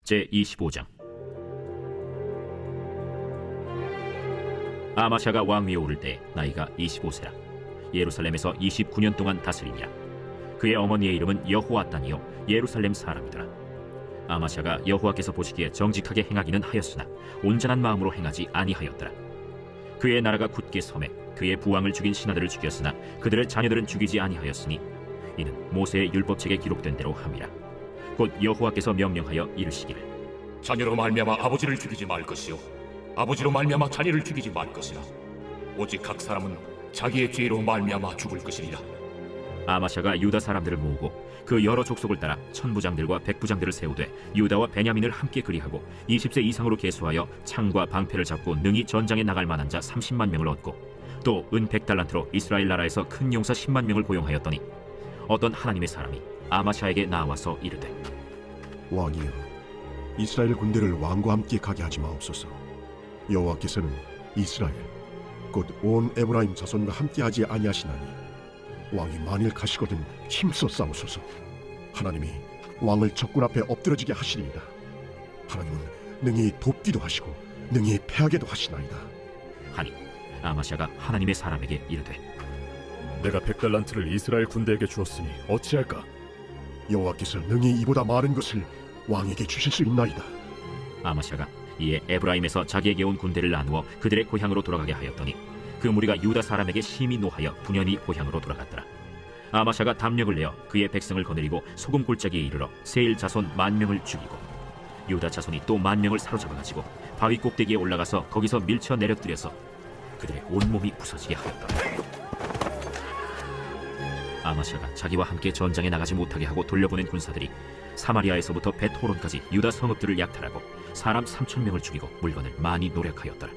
제25장. 아마샤가 왕위에 오를 때 나이가 25세라. 예루살렘에서 29년 동안 다스리니라. 그의 어머니의 이름은 여호아단이요 예루살렘 사람이더라. 아마샤가 여호와께서 보시기에 정직하게 행하기는 하였으나 온전한 마음으로 행하지 아니하였더라. 그의 나라가 굳게 섬에 그의 부왕을 죽인 신하들을 죽였으나 그들의 자녀들은 죽이지 아니하였으니 이는 모세의 율법책에 기록된 대로 함이라. 곧 여호와께서 명령하여 이르시기를 자녀로 말미암아 아버지를 죽이지 말 것이요 아버지로 말미암아 자녀를 죽이지 말 것이라. 오직 각 사람은 자기의 죄로 말미암아 죽을 것이니라. 아마샤가 유다 사람들을 모으고 그 여러 족속을 따라 천부장들과 백부장들을 세우되 유다와 베냐민을 함께 그리하고 20세 이상으로 계수하여 창과 방패를 잡고 능히 전장에 나갈 만한 자 30만 명을 얻고 또 은 100달란트로 이스라엘 나라에서 큰 용사 10만 명을 고용하였더니 어떤 하나님의 사람이 아마샤에게 나와서 이르되 왕이여, 이스라엘 군대를 왕과 함께 가게 하지 마옵소서. 여호와께서는 이스라엘 곧 온 에브라임 자손과 함께 하지 아니하시나니 왕이 만일 가시거든 힘써 싸우소서. 하나님이 왕을 적군 앞에 엎드러지게 하시리이다. 하나님은 능히 돕기도 하시고 능히 패하게도 하시나이다 하니 아마샤가 하나님의 사람에게 이르되 내가 100달란트를 이스라엘 군대에게 주었으니 어찌할까? 여호와께서 능히 이보다 많은 것을 왕에게 주실 수 있나이다. 아마샤가 이에 에브라임에서 자기에게 온 군대를 나누어 그들의 고향으로 돌아가게 하였더니 그 무리가 유다 사람에게 심히 노하여 분연히 고향으로 돌아갔더라. 아마샤가 담력을 내어 그의 백성을 거느리고 소금 골짜기에 이르러 세일 자손 10,000명을 죽이고 유다 자손이 또 10,000명을 사로잡아가지고 바위 꼭대기에 올라가서 거기서 밀쳐 내려뜨려서 그들의 온몸이 부서지게 하였더라. 아마샤가 자기와 함께 전장에 나가지 못하게 하고 돌려보낸 군사들이 사마리아에서부터 벳호론까지 유다 성읍들을 약탈하고 사람 3,000명을 죽이고 물건을 많이 노력하였더라.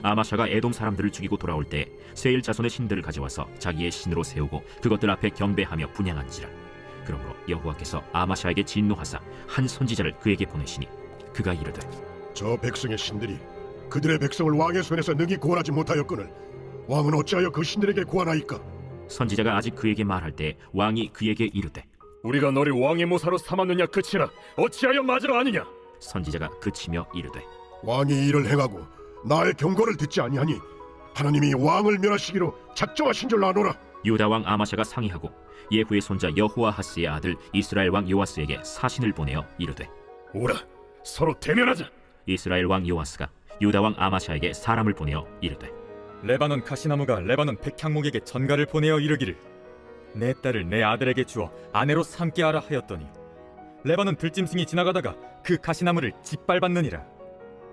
아마샤가 에돔 사람들을 죽이고 돌아올 때 세일 자손의 신들을 가져와서 자기의 신으로 세우고 그것들 앞에 경배하며 분향한지라. 그러므로 여호와께서 아마샤에게 진노하사 한 선지자를 그에게 보내시니 그가 이르되 저 백성의 신들이 그들의 백성을 왕의 손에서 능히 구원하지 못하였거늘 왕은 어찌하여 그 신들에게 구하나이까? 선지자가 아직 그에게 말할 때 왕이 그에게 이르되 우리가 너를 왕의 모사로 삼았느냐 그치라. 어찌하여 맞으러 아니냐? 선지자가 그치며 이르되 왕이 이를 행하고 나의 경고를 듣지 아니하니 하나님이 왕을 멸하시기로 작정하신 줄 아노라. 유다 왕 아마샤가 상의하고 예후의 손자 여호아하스의 아들 이스라엘 왕 요아스에게 사신을 보내어 이르되 오라, 서로 대면하자. 이스라엘 왕 요아스가 유다 왕 아마샤에게 사람을 보내어 이르되 레바논 가시나무가 레바논 백향목에게 전가를 보내어 이르기를 내 딸을 내 아들에게 주어 아내로 삼게 하라 하였더니 레바논 들짐승이 지나가다가 그 가시나무를 짓밟았느니라.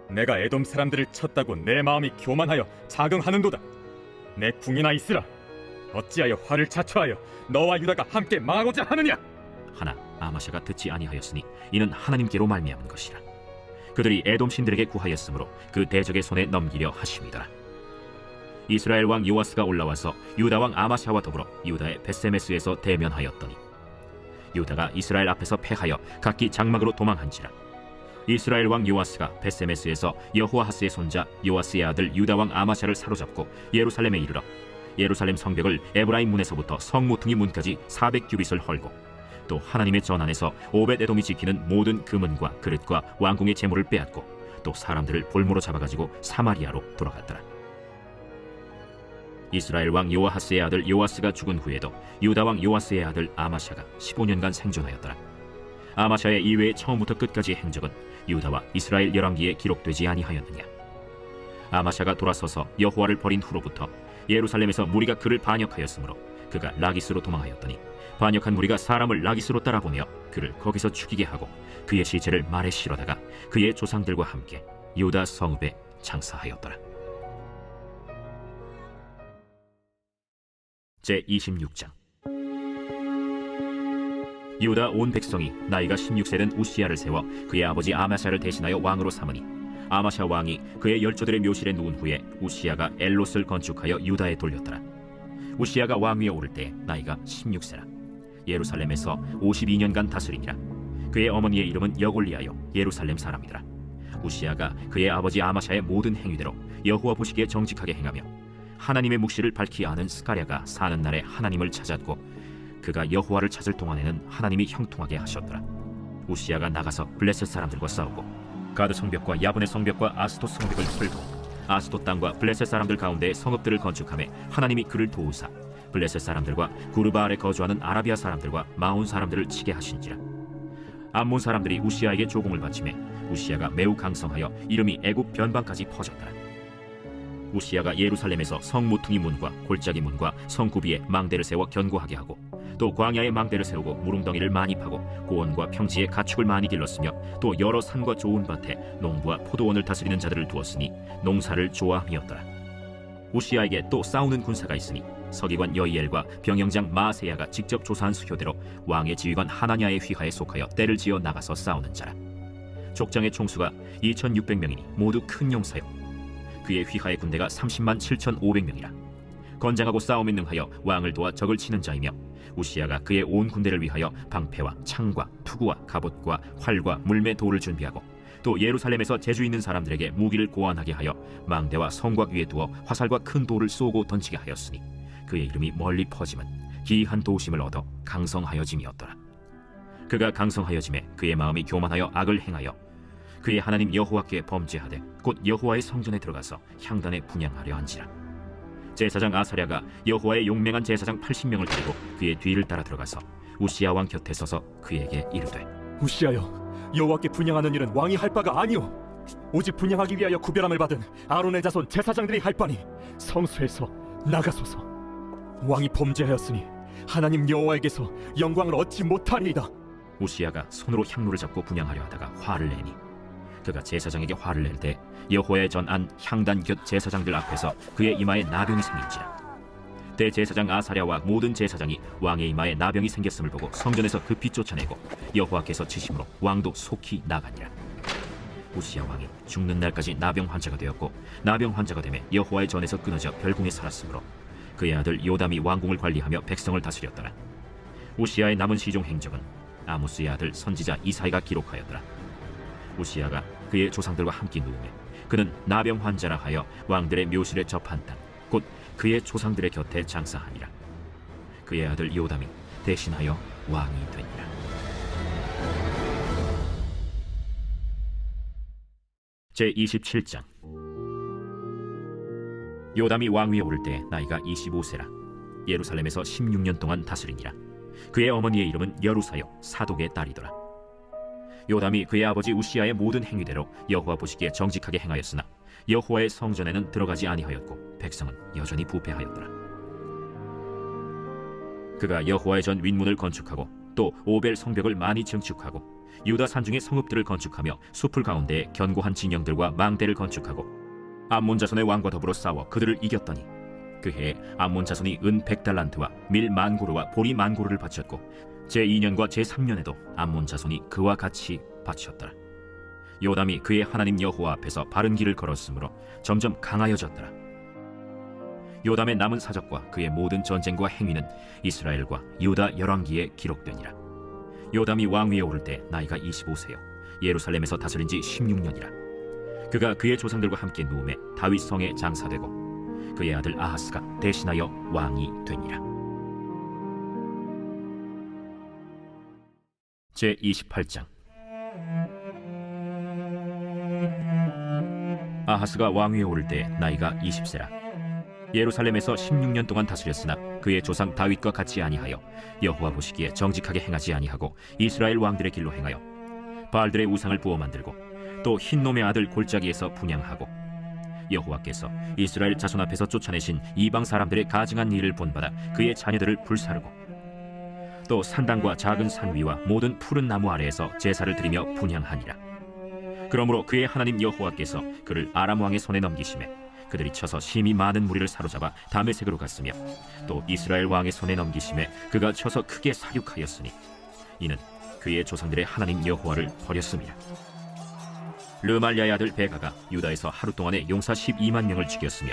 내가 에돔 사람들을 쳤다고 내 마음이 교만하여 자긍하는도다. 내 궁이나 있으라. 어찌하여 화를 자초하여 너와 유다가 함께 망하고자 하느냐? 하나 아마샤가 듣지 아니하였으니 이는 하나님께로 말미암은 것이라. 그들이 에돔 신들에게 구하였으므로 그 대적의 손에 넘기려 하심이더라. 이스라엘 왕 요아스가 올라와서 유다 왕 아마샤와 더불어 유다의 벳세메스에서 대면하였더니 유다가 이스라엘 앞에서 패하여 각기 장막으로 도망한지라. 이스라엘 왕 요아스가 벳세메스에서 여호아하스의 손자 요아스의 아들 유다 왕 아마샤를 사로잡고 예루살렘에 이르러 예루살렘 성벽을 에브라임 문에서부터 성 모퉁이 문까지 400규빗을 헐고 또 하나님의 전 안에서 오벳에돔이 지키는 모든 금은과 그릇과 왕궁의 재물을 빼앗고 또 사람들을 볼모로 잡아가지고 사마리아로 돌아갔더라. 이스라엘 왕 요아하스의 아들 요아스가 죽은 후에도 유다 왕 요아스의 아들 아마샤가 15년간 생존하였더라. 아마샤의 이외의 처음부터 끝까지의 행적은 유다와 이스라엘 열왕기에 기록되지 아니하였느냐. 아마샤가 돌아서서 여호와를 버린 후로부터 예루살렘에서 무리가 그를 반역하였으므로 그가 라기스로 도망하였더니 반역한 무리가 사람을 라기스로 따라보내어 그를 거기서 죽이게 하고 그의 시체를 말에 실어다가 그의 조상들과 함께 유다 성읍에 장사하였더라. 제26장. 유다 온 백성이 나이가 16세 된 우시야를 세워 그의 아버지 아마샤를 대신하여 왕으로 삼으니 아마샤 왕이 그의 열조들의 묘실에 누운 후에 우시야가 엘롯을 건축하여 유다에 돌렸더라. 우시야가 왕위에 오를 때 나이가 16세라. 예루살렘에서 52년간 다스리니라. 그의 어머니의 이름은 여골리아요 예루살렘 사람이더라. 우시야가 그의 아버지 아마샤의 모든 행위대로 여호와 보시기에 정직하게 행하며 하나님의 묵시를 밝히 아는 스가랴가 사는 날에 하나님을 찾았고 그가 여호와를 찾을 동안에는 하나님이 형통하게 하셨더라. 우시야가 나가서 블레셋 사람들과 싸우고 가드 성벽과 야분의 성벽과 아스돗 성벽을 털고 아스돗 땅과 블레셋 사람들 가운데 성읍들을 건축하며 하나님이 그를 도우사 블레셋 사람들과 구르바알에 거주하는 아라비아 사람들과 마온 사람들을 치게 하신지라. 암몬 사람들이 우시야에게 조공을 바치매 우시야가 매우 강성하여 이름이 애굽 변방까지 퍼졌더라. 우시야가 예루살렘에서 성 모퉁이 문과 골짜기 문과 성 구비에 망대를 세워 견고하게 하고 또 광야에 망대를 세우고 무릉덩이를 많이 파고 고원과 평지에 가축을 많이 길렀으며 또 여러 산과 좋은 밭에 농부와 포도원을 다스리는 자들을 두었으니 농사를 좋아함이었더라. 우시야에게 또 싸우는 군사가 있으니 서기관 여이엘과 병영장 마세야가 직접 조사한 수효대로 왕의 지휘관 하나냐의 휘하에 속하여 떼를 지어 나가서 싸우는 자라. 족장의 총수가 2600명이니 모두 큰 용사요 그의 휘하의 군대가 30만 7500명이라. 건장하고 싸움에 능하여 왕을 도와 적을 치는 자이며 우시야가 그의 온 군대를 위하여 방패와 창과 투구와 갑옷과 활과 물매 돌을 준비하고 또 예루살렘에서 재주 있는 사람들에게 무기를 고안하게 하여 망대와 성곽 위에 두어 화살과 큰 돌을 쏘고 던지게 하였으니 그의 이름이 멀리 퍼짐은 기이한 도심을 얻어 강성하여짐이었더라. 그가 강성하여짐에 그의 마음이 교만하여 악을 행하여 그의 하나님 여호와께 범죄하되 곧 여호와의 성전에 들어가서 향단에 분향하려 한지라. 제사장 아사랴가 여호와의 용맹한 제사장 80명을 데리고 그의 뒤를 따라 들어가서 우시야 왕 곁에 서서 그에게 이르되 우시하여, 여호와께 분향하는 일은 왕이 할 바가 아니오. 오직 분향하기 위하여 구별함을 받은 아론의 자손 제사장들이 할 바니 성소에서 나가소서. 왕이 범죄하였으니 하나님 여호와에게서 영광을 얻지 못하리이다. 우시야가 손으로 향로를 잡고 분향하려 하다가 화를 내니 그가 제사장에게 화를 낼 때 여호와의 전안 향단 곁 제사장들 앞에서 그의 이마에 나병이 생긴지라. 대제사장 아사랴와 모든 제사장이 왕의 이마에 나병이 생겼음을 보고 성전에서 급히 쫓아내고 여호와께서 치심으로 왕도 속히 나가니라. 우시야 왕이 죽는 날까지 나병 환자가 되었고 나병 환자가 되매 여호와의 전에서 끊어져 별궁에 살았으므로 그의 아들 요담이 왕궁을 관리하며 백성을 다스렸더라. 우시야의 남은 시종 행적은 아모스의 아들 선지자 이사야가 기록하였더라. 우시야가 그의 조상들과 함께 누우매 그는 나병 환자라 하여 왕들의 묘실에 접한 땅 곧 그의 조상들의 곁에 장사하니라. 그의 아들 요담이 대신하여 왕이 되니라. 제27장. 요담이 왕위에 오를 때 나이가 25세라. 예루살렘에서 16년 동안 다스리니라. 그의 어머니의 이름은 여루사요 사독의 딸이더라. 요담이 그의 아버지 우시야의 모든 행위대로 여호와 보시기에 정직하게 행하였으나 여호와의 성전에는 들어가지 아니하였고 백성은 여전히 부패하였더라. 그가 여호와의 전 윗문을 건축하고 또 오벨 성벽을 많이 증축하고 유다 산중의 성읍들을 건축하며 숲을 가운데에 견고한 진영들과 망대를 건축하고 암몬 자손의 왕과 더불어 싸워 그들을 이겼더니 그 해에 암몬 자손이 은 100달란트와 밀 10,000고르와 보리 10,000고르를 바쳤고 제2년과 제3년에도 암몬 자손이 그와 같이 바쳤더라. 요담이 그의 하나님 여호와 앞에서 바른 길을 걸었으므로 점점 강하여졌더라. 요담의 남은 사적과 그의 모든 전쟁과 행위는 이스라엘과 유다 열왕기에 기록되니라. 요담이 왕위에 오를 때 나이가 25세요 예루살렘에서 다스린 지 16년이라. 그가 그의 조상들과 함께 누움에 다윗 성에 장사되고 그의 아들 아하스가 대신하여 왕이 되니라. 제28장. 아하스가 왕위에 오를 때 나이가 20세라. 예루살렘에서 16년 동안 다스렸으나 그의 조상 다윗과 같이 아니하여 여호와 보시기에 정직하게 행하지 아니하고 이스라엘 왕들의 길로 행하여 바알들의 우상을 부어 만들고 또 흰놈의 아들 골짜기에서 분향하고 여호와께서 이스라엘 자손 앞에서 쫓아내신 이방 사람들의 가증한 일을 본받아 그의 자녀들을 불사르고 또 산당과 작은 산 위와 모든 푸른 나무 아래에서 제사를 드리며 분향하니라. 그러므로 그의 하나님 여호와께서 그를 아람 왕의 손에 넘기심에 그들이 쳐서 심히 많은 무리를 사로잡아 다메섹으로 갔으며 또 이스라엘 왕의 손에 넘기심에 그가 쳐서 크게 사륙하였으니 이는 그의 조상들의 하나님 여호와를 버렸음이라. 르말랴의 아들 베가가 유다에서 하루 동안에 용사 12만 명을 죽였으며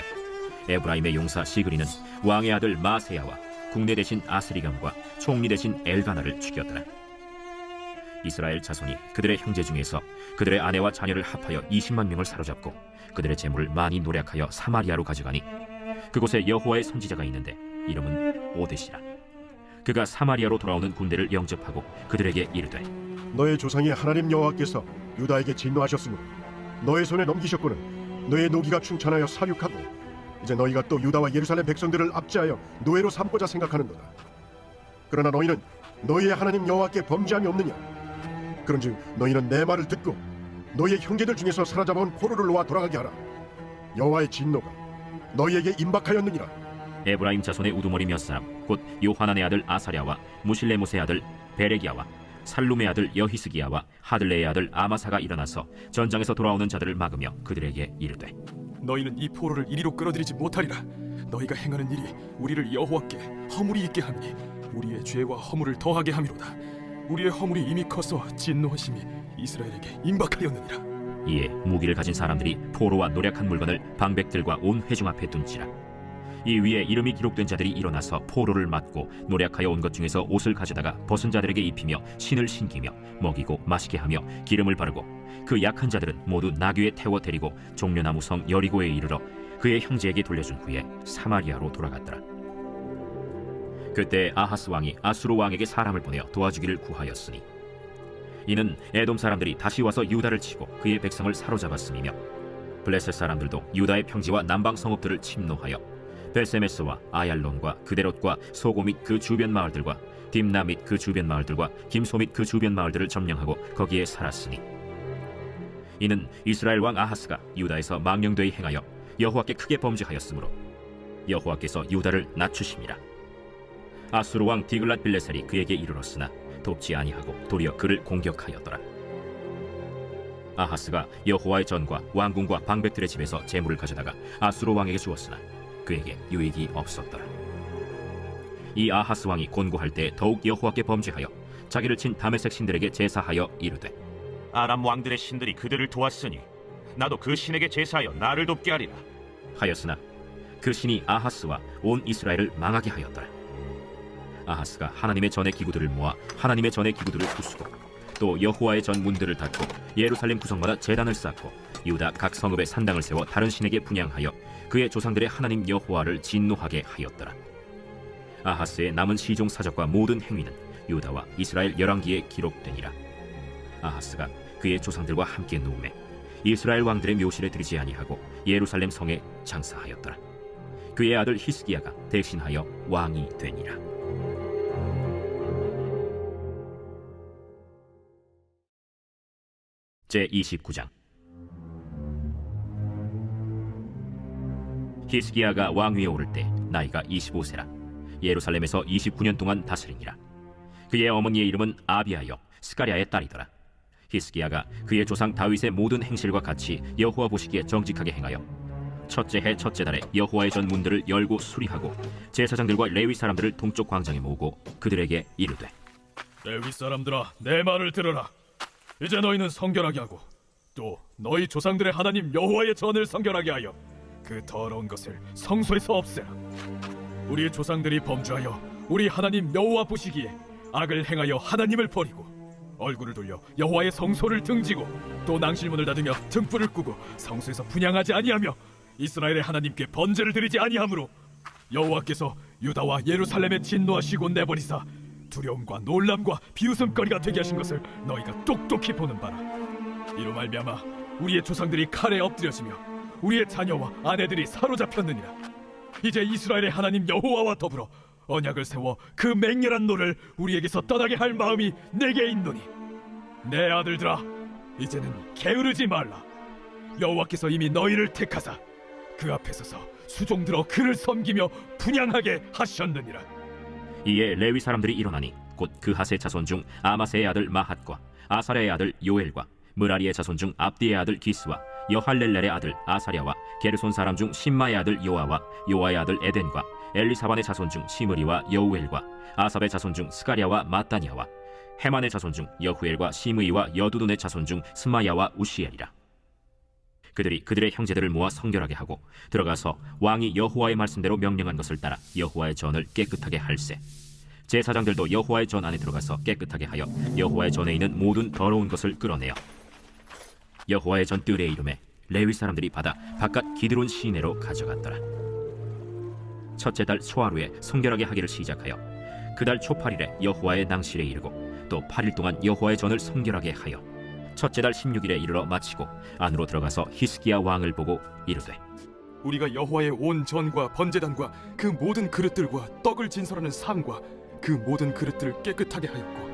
에브라임의 용사 시그리는 왕의 아들 마세야와 국내 대신 아스리감과 총리 대신 엘가나를 죽였더라. 이스라엘 자손이 그들의 형제 중에서 그들의 아내와 자녀를 합하여 20만 명을 사로잡고 그들의 재물을 많이 노략하여 사마리아로 가져가니 그곳에 여호와의 선지자가 있는데 이름은 오뎃이라. 그가 사마리아로 돌아오는 군대를 영접하고 그들에게 이르되 너의 조상이 하나님 여호와께서 유다에게 진노하셨으므로 너의 손에 넘기셨거늘 너의 노기가 충천하여 사륙하고 이제 너희가 또 유다와 예루살렘 백성들을 압제하여 노예로 삼고자 생각하는도다. 그러나 너희는 너희의 하나님 여호와께 범죄함이 없느냐? 그런즉 너희는 내 말을 듣고 너희의 형제들 중에서 사로잡아온 포로를 놓아 돌아가게 하라. 여호와의 진노가 너희에게 임박하였느니라. 에브라임 자손의 우두머리 몇 사람 곧 요하난의 아들 아사랴와 무실레못의 아들 베레기야와 살룸의 아들 여히스기야와 하들레의 아들 아마사가 일어나서 전장에서 돌아오는 자들을 막으며 그들에게 이르되 너희는 이 포로를 이리로 끌어들이지 못하리라. 너희가 행하는 일이 우리를 여호와께 허물이 있게 하니 우리의 죄와 허물을 더하게 함이로다. 우리의 허물이 이미 커서 진노하심이 이스라엘에게 임박하였느니라. 이에 무기를 가진 사람들이 포로와 노략한 물건을 방백들과 온 회중 앞에 둔지라. 이 위에 이름이 기록된 자들이 일어나서 포로를 맞고 노략하여 온 것 중에서 옷을 가져다가 벗은 자들에게 입히며 신을 신기며 먹이고 마시게 하며 기름을 바르고 그 약한 자들은 모두 나귀에 태워 데리고 종려나무 성 여리고에 이르러 그의 형제에게 돌려준 후에 사마리아로 돌아갔더라. 그때 아하스 왕이 아수르 왕에게 사람을 보내어 도와주기를 구하였으니 이는 에돔 사람들이 다시 와서 유다를 치고 그의 백성을 사로잡았음이며 블레셋 사람들도 유다의 평지와 남방 성읍들을 침노하여 벳세메스와 아얄론과 그데롯과 소고 및 그 주변 마을들과 딥나 및 그 주변 마을들과 김소 및 그 주변 마을들을 점령하고 거기에 살았으니 이는 이스라엘 왕 아하스가 유다에서 망령되이 행하여 여호와께 크게 범죄하였으므로 여호와께서 유다를 낮추심이라. 아수르 왕 디글랏 빌레셀이 그에게 이르렀으나 돕지 아니하고 도리어 그를 공격하였더라. 아하스가 여호와의 전과 왕궁과 방백들의 집에서 재물을 가져다가 아수르 왕에게 주었으나 그에게 유익이 없었더라. 이 아하스 왕이 곤고할 때 더욱 여호와께 범죄하여 자기를 친 다메섹 신들에게 제사하여 이르되 아람 왕들의 신들이 그들을 도왔으니 나도 그 신에게 제사하여 나를 돕게 하리라 하였으나 그 신이 아하스와 온 이스라엘을 망하게 하였더라. 아하스가 하나님의 전의 기구들을 모아 하나님의 전의 기구들을 부수고 또 여호와의 전 문들을 닫고 예루살렘 구성마다 제단을 쌓고 유다 각 성읍에 산당을 세워 다른 신에게 분향하여 그의 조상들의 하나님 여호와를 진노하게 하였더라. 아하스의 남은 시종 사적과 모든 행위는 유다와 이스라엘 열왕기에 기록되니라. 아하스가 그의 조상들과 함께 누우매 이스라엘 왕들의 묘실에 들이지 아니하고 예루살렘 성에 장사하였더라. 그의 아들 히스기야가 대신하여 왕이 되니라. 제29장. 히스기야가 왕위에 오를 때 나이가 25세라 예루살렘에서 29년 동안 다스리니라. 그의 어머니의 이름은 아비아여 스가랴의 딸이더라. 히스기야가 그의 조상 다윗의 모든 행실과 같이 여호와 보시기에 정직하게 행하여 첫째 해 첫째 달에 여호와의 전 문들을 열고 수리하고 제사장들과 레위 사람들을 동쪽 광장에 모으고 그들에게 이르되 레위 사람들아, 내 말을 들으라. 이제 너희는 성결하게 하고 또 너희 조상들의 하나님 여호와의 전을 성결하게 하여 그 더러운 것을 성소에서 없애라. 우리의 조상들이 범죄하여 우리 하나님 여호와 보시기에 악을 행하여 하나님을 버리고 얼굴을 돌려 여호와의 성소를 등지고 또 낭실문을 닫으며 등불을 끄고 성소에서 분향하지 아니하며 이스라엘의 하나님께 번제를 드리지 아니하므로 여호와께서 유다와 예루살렘에 진노하시고 내버리사 두려움과 놀람과 비웃음거리가 되게 하신 것을 너희가 똑똑히 보는 바라. 이로 말미암아 우리의 조상들이 칼에 엎드려지며 우리의 자녀와 아내들이 사로잡혔느니라. 이제 이스라엘의 하나님 여호와와 더불어 언약을 세워 그 맹렬한 노를 우리에게서 떠나게 할 마음이 내게 있노니 내 아들들아, 이제는 게으르지 말라. 여호와께서 이미 너희를 택하사 그 앞에 서서 수종들어 그를 섬기며 분향하게 하셨느니라. 이에 레위 사람들이 일어나니 곧 그핫의 자손 중 아마세의 아들 마핫과 아사랴의 아들 요엘과 므라리의 자손 중 압디의 아들 기스와 여할렐렐의 아들 아사랴와 게르손 사람 중 심마의 아들 요아와 요아의 아들 에덴과 엘리사반의 자손 중 시므리와 여우엘과 아삽의 자손 중 스가랴와 마따니아와 헤만의 자손 중 여후엘과 시므이와 여두둔의 자손 중 스마야와 우시엘이라. 그들이 그들의 형제들을 모아 성결하게 하고 들어가서 왕이 여호와의 말씀대로 명령한 것을 따라 여호와의 전을 깨끗하게 할세. 제사장들도 여호와의 전 안에 들어가서 깨끗하게 하여 여호와의 전에 있는 모든 더러운 것을 끌어내어 여호와의 전 뜰의 이름에 레위 사람들이 받아 바깥 기드론 시내로 가져갔더라. 첫째 달 소하루에 성결하게 하기를 시작하여 그달 초 8일에 여호와의 낭실에 이르고 또 8일 동안 여호와의 전을 성결하게 하여 첫째 달 16일에 이르러 마치고 안으로 들어가서 히스기야 왕을 보고 이르되 우리가 여호와의 온 전과 번제단과 그 모든 그릇들과 떡을 진설하는 상과 그 모든 그릇들을 깨끗하게 하였고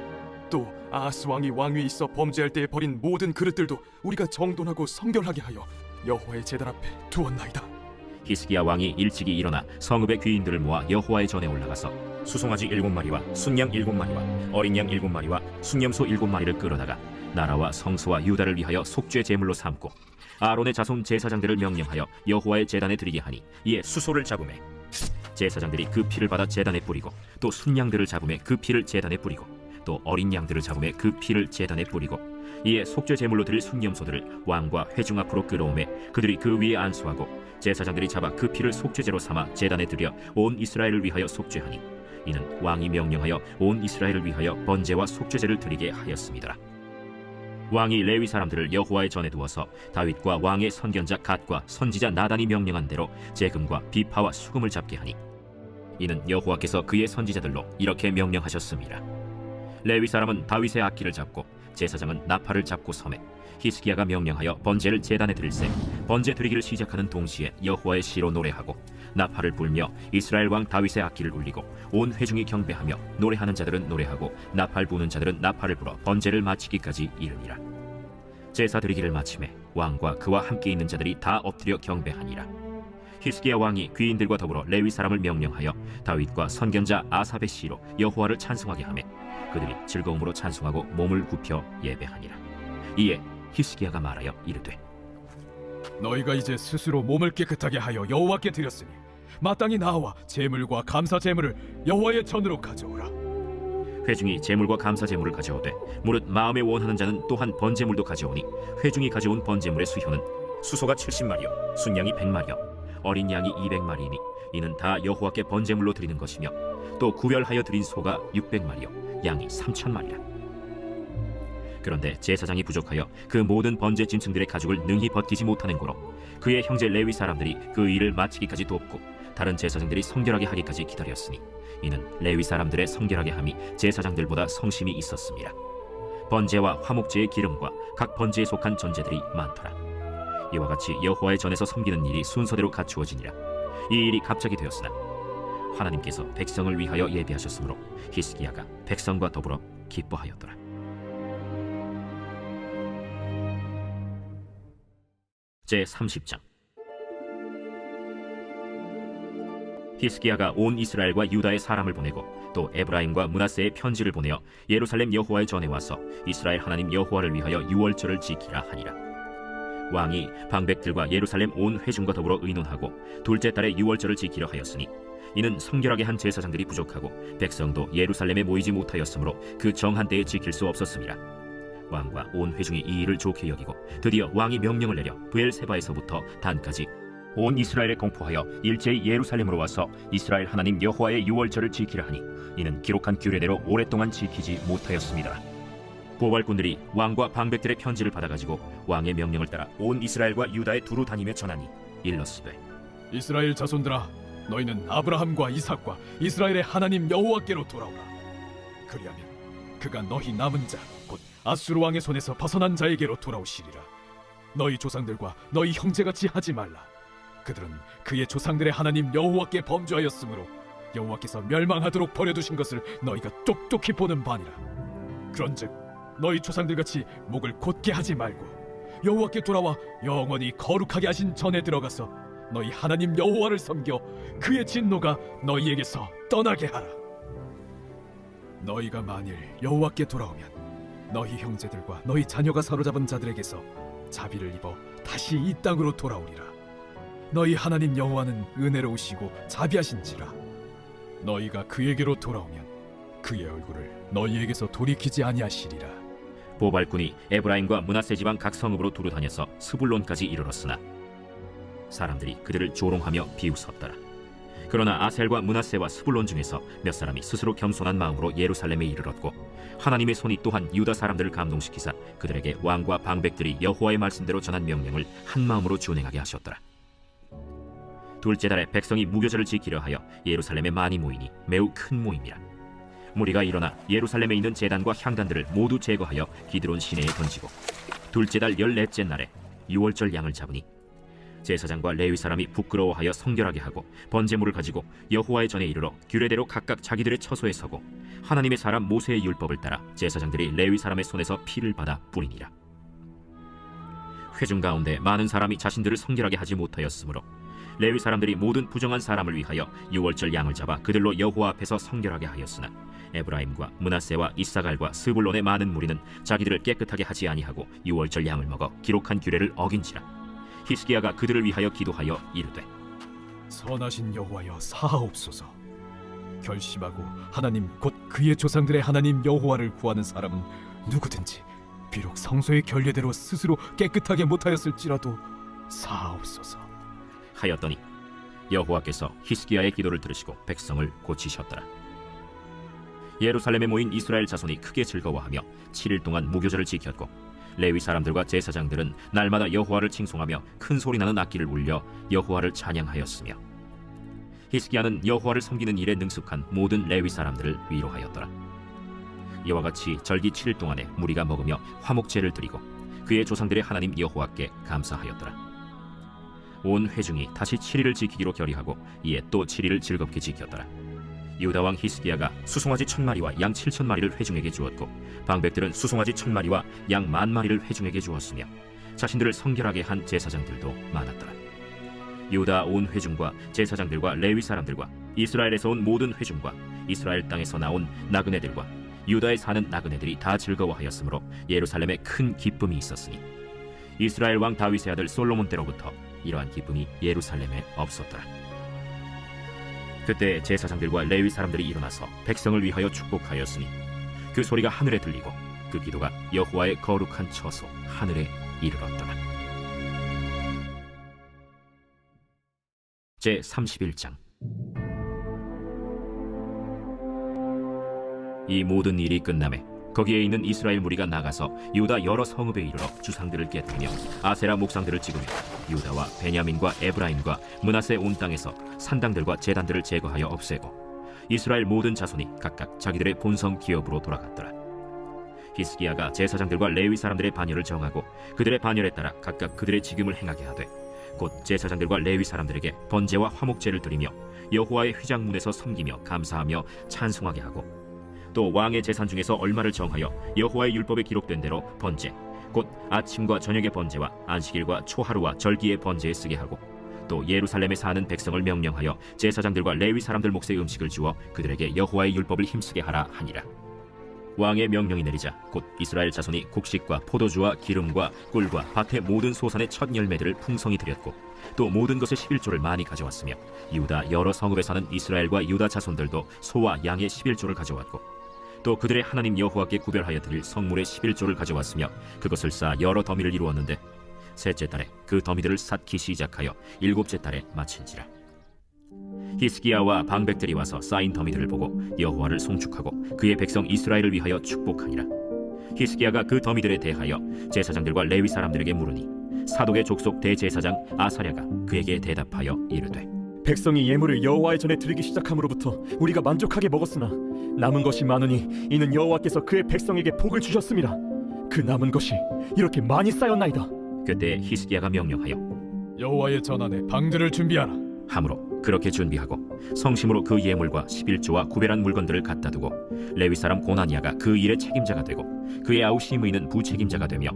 또 아하스 왕이 왕위에 있어 범죄할 때에 버린 모든 그릇들도 우리가 정돈하고 성결하게 하여 여호와의 제단 앞에 두었나이다. 히스기야 왕이 일찍이 일어나 성읍의 귀인들을 모아 여호와의 전에 올라가서 수송아지 7마리와 순양 7마리와 어린 양 7마리와 순염소 7마리를 끌어다가 나라와 성소와 유다를 위하여 속죄 제물로 삼고 아론의 자손 제사장들을 명령하여 여호와의 제단에 드리게 하니 이에 수소를 잡음에 제사장들이 그 피를 받아 제단에 뿌리고 또 순양들을 잡음에 그 피를 제단에 뿌리고 또 어린 양들을 잡음에 그 피를 제단에 뿌리고 이에 속죄 제물로 드릴 순염소들을 왕과 회중 앞으로 끌어오매 그들이 그 위에 안수하고 제사장들이 잡아 그 피를 속죄제로 삼아 제단에 드려 온 이스라엘을 위하여 속죄하니 이는 왕이 명령하여 온 이스라엘을 위하여 번제와 속죄제를 드리게 하였습니다. 왕이 레위 사람들을 여호와의 전에 두어서 다윗과 왕의 선견자 갓과 선지자 나단이 명령한 대로 재금과 비파와 수금을 잡게 하니 이는 여호와께서 그의 선지자들로 이렇게 명령하셨습니다. 레위 사람은 다윗의 악기를 잡고 제사장은 나팔을 잡고 서매 히스기야가 명령하여 번제를 제단에 드릴새 번제 드리기를 시작하는 동시에 여호와의 시로 노래하고 나팔을 불며 이스라엘 왕 다윗의 악기를 울리고 온 회중이 경배하며 노래하는 자들은 노래하고 나팔 부는 자들은 나팔을 불어 번제를 마치기까지 이르니라. 제사 드리기를 마침에 왕과 그와 함께 있는 자들이 다 엎드려 경배하니라. 히스기야 왕이 귀인들과 더불어 레위 사람을 명령하여 다윗과 선견자 아삽의 시로 여호와를 찬송하게 하매 그들이 즐거움으로 찬송하고 몸을 굽혀 예배하니라. 이에 히스기야가 말하여 이르되 너희가 이제 스스로 몸을 깨끗하게 하여 여호와께 드렸으니 마땅히 나와 제물과 감사 제물을 여호와의 전으로 가져오라. 회중이 제물과 감사 제물을 가져오되 무릇 마음에 원하는 자는 또한 번제물도 가져오니 회중이 가져온 번제물의 수효는 수소가 70마리요 순양이 100마리요 어린 양이 200마리이니 이는 다 여호와께 번제물로 드리는 것이며 또 구별하여 드린 소가 600마리요 양이 3,000마리라. 그런데 제사장이 부족하여 그 모든 번제 짐승들의 가죽을 능히 벗기지 못하는 고로 그의 형제 레위 사람들이 그 일을 마치기까지 돕고 다른 제사장들이 성결하게 하기까지 기다렸으니 이는 레위 사람들의 성결하게 함이 제사장들보다 성심이 있었습니다. 번제와 화목제의 기름과 각 번제에 속한 전제들이 많더라. 이와 같이 여호와의 전에서 섬기는 일이 순서대로 갖추어지니라. 이 일이 갑자기 되었으나 하나님께서 백성을 위하여 예비하셨으므로 히스기야가 백성과 더불어 기뻐하였더라. 제30장 히스기야가 온 이스라엘과 유다의 사람을 보내고 또 에브라임과 므낫세의 편지를 보내어 예루살렘 여호와의 전에 와서 이스라엘 하나님 여호와를 위하여 유월절을 지키라 하니라. 왕이 방백들과 예루살렘 온 회중과 더불어 의논하고 둘째 달에 유월절을 지키려 하였으니 이는 성결하게 한 제사장들이 부족하고 백성도 예루살렘에 모이지 못하였으므로 그 정한 때에 지킬 수 없었습니다. 왕과 온 회중이 이 일을 좋게 여기고 드디어 왕이 명령을 내려 브엘세바에서부터 단까지 온 이스라엘에 공포하여 일제히 예루살렘으로 와서 이스라엘 하나님 여호와의 유월절을 지키라 하니 이는 기록한 규례대로 오랫동안 지키지 못하였습니다. 보발꾼들이 왕과 방백들의 편지를 받아가지고 왕의 명령을 따라 온 이스라엘과 유다에 두루 다니며 전하니 일러스되 이스라엘 자손들아 너희는 아브라함과 이삭과 이스라엘의 하나님 여호와께로 돌아오라. 그리하면 그가 너희 남은 자 곧 아수르 왕의 손에서 벗어난 자에게로 돌아오시리라. 너희 조상들과 너희 형제같이 하지 말라. 그들은 그의 조상들의 하나님 여호와께 범죄하였으므로 여호와께서 멸망하도록 버려두신 것을 너희가 똑똑히 보는 바니라. 그런즉 너희 조상들같이 목을 곧게 하지 말고 여호와께 돌아와 영원히 거룩하게 하신 전에 들어가서 너희 하나님 여호와를 섬겨 그의 진노가 너희에게서 떠나게 하라. 너희가 만일 여호와께 돌아오면 너희 형제들과 너희 자녀가 사로잡은 자들에게서 자비를 입어 다시 이 땅으로 돌아오리라. 너희 하나님 여호와는 은혜로우시고 자비하신지라. 너희가 그에게로 돌아오면 그의 얼굴을 너희에게서 돌이키지 아니하시리라. 보발꾼이 에브라임과 므낫세 지방 각 성읍으로 두루 다녀서 스불론까지 이르렀으나 사람들이 그들을 조롱하며 비웃었더라. 그러나 아셀과 므낫세와 스불론 중에서 몇 사람이 스스로 겸손한 마음으로 예루살렘에 이르렀고 하나님의 손이 또한 유다 사람들을 감동시키사 그들에게 왕과 방백들이 여호와의 말씀대로 전한 명령을 한 마음으로 준행하게 하셨더라. 둘째 달에 백성이 무교절을 지키려 하여 예루살렘에 많이 모이니 매우 큰 모임이라. 무리가 일어나 예루살렘에 있는 제단과 향단들을 모두 제거하여 기드론 시내에 던지고 둘째 달 14째 날에 유월절 양을 잡으니 제사장과 레위 사람이 부끄러워하여 성결하게 하고 번제물을 가지고 여호와의 전에 이르러 규례대로 각각 자기들의 처소에 서고 하나님의 사람 모세의 율법을 따라 제사장들이 레위 사람의 손에서 피를 받아 뿌리니라. 회중 가운데 많은 사람이 자신들을 성결하게 하지 못하였으므로 레위 사람들이 모든 부정한 사람을 위하여 유월절 양을 잡아 그들로 여호와 앞에서 성결하게 하였으나 에브라임과 므낫세와 이사갈과 스불론의 많은 무리는 자기들을 깨끗하게 하지 아니하고 유월절 양을 먹어 기록한 규례를 어긴지라. 히스기야가 그들을 위하여 기도하여 이르되 선하신 여호와여 사하옵소서. 결심하고 하나님 곧 그의 조상들의 하나님 여호와를 구하는 사람은 누구든지 비록 성소의 결례대로 스스로 깨끗하게 못하였을지라도 사하옵소서 하였더니 여호와께서 히스기야의 기도를 들으시고 백성을 고치셨더라. 예루살렘에 모인 이스라엘 자손이 크게 즐거워하며 7일 동안 무교절을 지켰고 레위 사람들과 제사장들은 날마다 여호와를 칭송하며 큰 소리나는 악기를 울려 여호와를 찬양하였으며 히스기야는 여호와를 섬기는 일에 능숙한 모든 레위 사람들을 위로하였더라. 이와 같이 절기 7일 동안에 무리가 먹으며 화목제를 드리고 그의 조상들의 하나님 여호와께 감사하였더라. 온 회중이 다시 7일을 지키기로 결의하고 이에 또 7일을 즐겁게 지켰더라. 유다 왕 히스기야가 수송아지 1000마리와 양 7000마리를 회중에게 주었고 방백들은 수송아지 1000마리와 양 10,000마리를 회중에게 주었으며 자신들을 성결하게 한 제사장들도 많았더라. 유다 온 회중과 제사장들과 레위 사람들과 이스라엘에서 온 모든 회중과 이스라엘 땅에서 나온 나그네들과 유다에 사는 나그네들이 다 즐거워하였으므로 예루살렘에 큰 기쁨이 있었으니 이스라엘 왕 다윗의 아들 솔로몬 때로부터 이러한 기쁨이 예루살렘에 없었더라. 그때 제사장들과 레위 사람들이 일어나서 백성을 위하여 축복하였으니 그 소리가 하늘에 들리고 그 기도가 여호와의 거룩한 처소 하늘에 이르렀더라. 제 31장. 이 모든 일이 끝나매 거기에 있는 이스라엘 무리가 나가서 유다 여러 성읍에 이르러 주상들을 깨뜨리며 아세라 목상들을 찍으며 유다와 베냐민과 에브라임과 므낫세 온 땅에서 산당들과 제단들을 제거하여 없애고 이스라엘 모든 자손이 각각 자기들의 본성 기업으로 돌아갔더라. 히스기야가 제사장들과 레위 사람들의 반열을 정하고 그들의 반열에 따라 각각 그들의 직임을 행하게 하되 곧 제사장들과 레위 사람들에게 번제와 화목제를 드리며 여호와의 휘장문에서 섬기며 감사하며 찬송하게 하고 또 왕의 재산 중에서 얼마를 정하여 여호와의 율법에 기록된 대로 번제 곧 아침과 저녁의 번제와 안식일과 초하루와 절기의 번제에 쓰게 하고 또 예루살렘에 사는 백성을 명령하여 제사장들과 레위 사람들 몫의 음식을 주어 그들에게 여호와의 율법을 힘쓰게 하라 하니라. 왕의 명령이 내리자 곧 이스라엘 자손이 곡식과 포도주와 기름과 꿀과 밭의 모든 소산의 첫 열매들을 풍성히 드렸고 또 모든 것의 11조를 많이 가져왔으며 유다 여러 성읍에 사는 이스라엘과 유다 자손들도 소와 양의 11조를 가져왔고 또 그들의 하나님 여호와께 구별하여 드릴 성물의 11조를 가져왔으며 그것을 쌓아 여러 더미를 이루었는데 셋째 달에 그 더미들을 쌓기 시작하여 일곱째 달에 마친지라. 히스기야와 방백들이 와서 쌓인 더미들을 보고 여호와를 송축하고 그의 백성 이스라엘을 위하여 축복하니라. 히스기야가 그 더미들에 대하여 제사장들과 레위 사람들에게 물으니 사독의 족속 대제사장 아사랴가 그에게 대답하여 이르되 백성이 예물을 여호와의 전에 드리기 시작함으로부터 우리가 만족하게 먹었으나 남은 것이 많으니 이는 여호와께서 그의 백성에게 복을 주셨습니다. 그 남은 것이 이렇게 많이 쌓였나이다. 그때 히스기야가 명령하여 여호와의 전안에 방들을 준비하라 함으로 그렇게 준비하고 성심으로 그 예물과 11조와 구별한 물건들을 갖다 두고 레위 사람 고나니아가 그 일의 책임자가 되고 그의 아우 시므이는 부책임자가 되며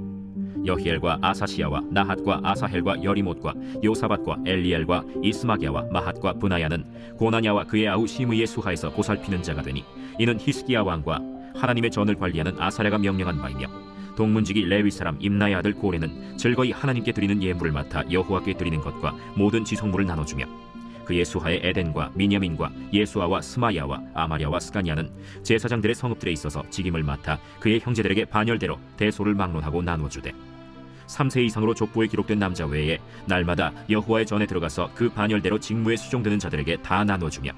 여히엘과 아사시야와 나핫과 아사헬과 여리못과 요사밧과 엘리엘과 이스마기야와 마핫과 브나야는 고나냐와 그의 아우 시므이의 수하에서 보살피는 자가 되니 이는 히스기야 왕과 하나님의 전을 관리하는 아사랴가 명령한 바이며 동문지기 레위 사람 임나의 아들 고레는 즐거이 하나님께 드리는 예물을 맡아 여호와께 드리는 것과 모든 지성물을 나눠주며 그의 수하의 에덴과 미냐민과 예수아와 스마야와 아마랴와 스가냐는 제사장들의 성읍들에 있어서 직임을 맡아 그의 형제들에게 반열대로 대소를 막론하고 나누어주되 3세 이상으로 족보에 기록된 남자 외에 날마다 여호와의 전에 들어가서 그 반열대로 직무에 수종되는 자들에게 다 나눠주며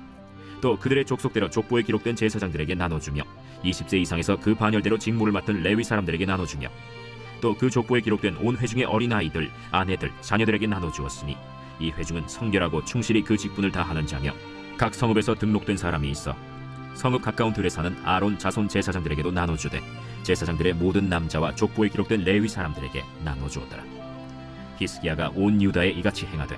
또 그들의 족속대로 족보에 기록된 제사장들에게 나눠주며 20세 이상에서 그 반열대로 직무를 맡은 레위 사람들에게 나눠주며 또 그 족보에 기록된 온 회중의 어린아이들, 아내들, 자녀들에게 나눠주었으니 이 회중은 성결하고 충실히 그 직분을 다하는 자며 각 성읍에서 등록된 사람이 있어 성읍 가까운 들에 사는 아론 자손 제사장들에게도 나눠주되 제사장들의 모든 남자와 족보에 기록된 레위 사람들에게 나눠주었더라. 히스기야가 온 유다에 이같이 행하되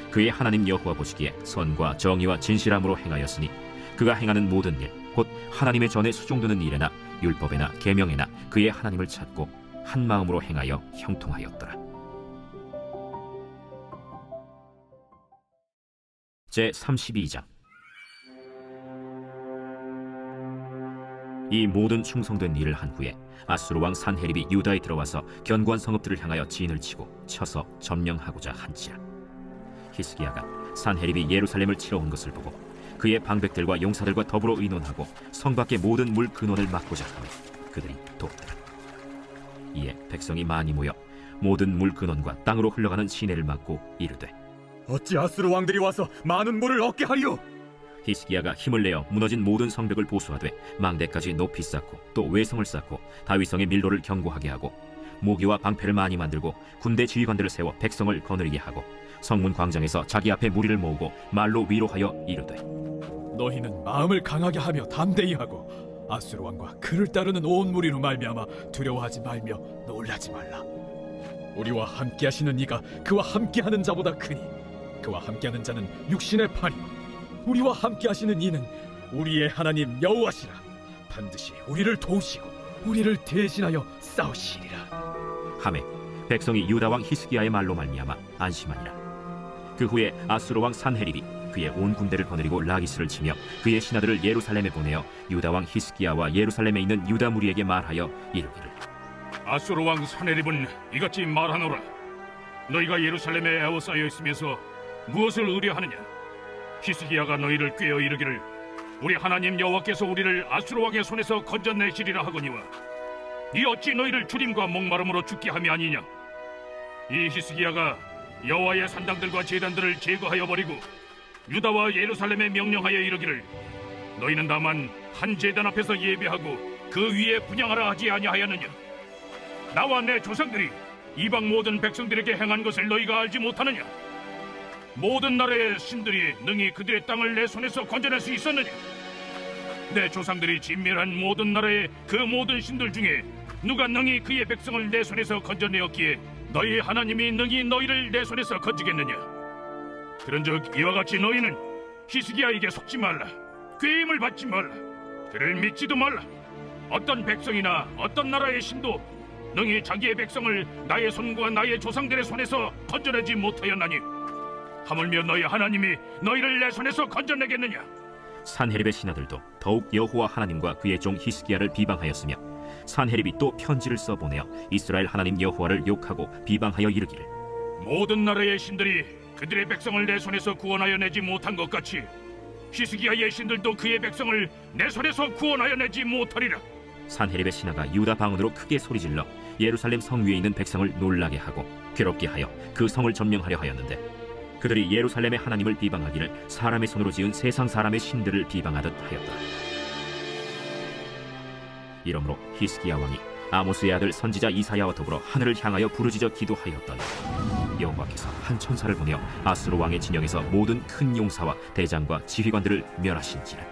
그의 하나님 여호와 보시기에 선과 정의와 진실함으로 행하였으니 그가 행하는 모든 일 곧 하나님의 전에 수종드는 일에나 율법에나 계명에나 그의 하나님을 찾고 한 마음으로 행하여 형통하였더라. 제 32장. 이 모든 충성된 일을 한 후에 아수르 왕 산헤립이 유다에 들어와서 견고한 성읍들을 향하여 진을 치고 쳐서 점령하고자 한지라. 히스기야가 산헤립이 예루살렘을 치러 온 것을 보고 그의 방백들과 용사들과 더불어 의논하고 성 밖의 모든 물 근원을 막고자 하며 그들이 돕더라. 이에 백성이 많이 모여 모든 물 근원과 땅으로 흘러가는 시내를 막고 이르되 어찌 아수르 왕들이 와서 많은 물을 얻게 하리요? 히스기야가 힘을 내어 무너진 모든 성벽을 보수하되 망대까지 높이 쌓고 또 외성을 쌓고 다윗성의 밀로를 견고하게 하고 모기와 방패를 많이 만들고 군대 지휘관들을 세워 백성을 거느리게 하고 성문 광장에서 자기 앞에 무리를 모으고 말로 위로하여 이르되 너희는 마음을 강하게 하며 담대히 하고 아수르 왕과 그를 따르는 온 무리로 말미암아 두려워하지 말며 놀라지 말라. 우리와 함께하시는 이가 그와 함께하는 자보다 크니 그와 함께하는 자는 육신의 팔이요 우리와 함께하시는 이는 우리의 하나님 여호와시라. 반드시 우리를 도우시고 우리를 대신하여 싸우시리라. 하매 백성이 유다 왕 히스기야의 말로 말미암아 안심하니라. 그 후에 아수르 왕 산헤립이 그의 온 군대를 거느리고 라기스를 치며 그의 신하들을 예루살렘에 보내어 유다 왕 히스기야와 예루살렘에 있는 유다 무리에게 말하여 이르기를 아수르 왕 산헤립은 이같이 말하노라. 너희가 예루살렘에 에워싸여 있으면서 무엇을 의뢰하느냐? 히스기야가 너희를 꾀어 이르기를 우리 하나님 여호와께서 우리를 아수르 왕의 손에서 건져내시리라 하거니와 이 어찌 너희를 주림과 목마름으로 죽게 함이 아니냐? 이 히스기야가 여호와의 산당들과 제단들을 제거하여 버리고 유다와 예루살렘에 명령하여 이르기를 너희는 다만 한 제단 앞에서 예배하고 그 위에 분향하라 하지 아니하였느냐? 나와 내 조상들이 이방 모든 백성들에게 행한 것을 너희가 알지 못하느냐? 모든 나라의 신들이 능히 그들의 땅을 내 손에서 건져낼 수 있었느냐? 내 조상들이 진멸한 모든 나라의 그 모든 신들 중에 누가 능히 그의 백성을 내 손에서 건져내었기에 너희 하나님이 능히 너희를 내 손에서 건지겠느냐? 그런즉 이와 같이 너희는 히스기야에게 속지 말라. 꾀임을 받지 말라. 그를 믿지도 말라. 어떤 백성이나 어떤 나라의 신도 능히 자기의 백성을 나의 손과 나의 조상들의 손에서 건져내지 못하였나니 하물며 너희 하나님이 너희를 내 손에서 건져내겠느냐? 산헤립의 신하들도 더욱 여호와 하나님과 그의 종 히스기야를 비방하였으며 산헤립이 또 편지를 써보내어 이스라엘 하나님 여호와를 욕하고 비방하여 이르기를 모든 나라의 신들이 그들의 백성을 내 손에서 구원하여 내지 못한 것 같이 히스기야의 신들도 그의 백성을 내 손에서 구원하여 내지 못하리라. 산헤립의 신하가 유다 방언으로 크게 소리질러 예루살렘 성 위에 있는 백성을 놀라게 하고 괴롭게 하여 그 성을 점령하려 하였는데 그들이 예루살렘의 하나님을 비방하기를 사람의 손으로 지은 세상 사람의 신들을 비방하듯 하였더라. 이러므로 히스기야 왕이 아모스의 아들 선지자 이사야와 더불어 하늘을 향하여 부르짖어 기도하였더니 여호와께서 한 천사를 보내어 아수르 왕의 진영에서 모든 큰 용사와 대장과 지휘관들을 멸하신지라.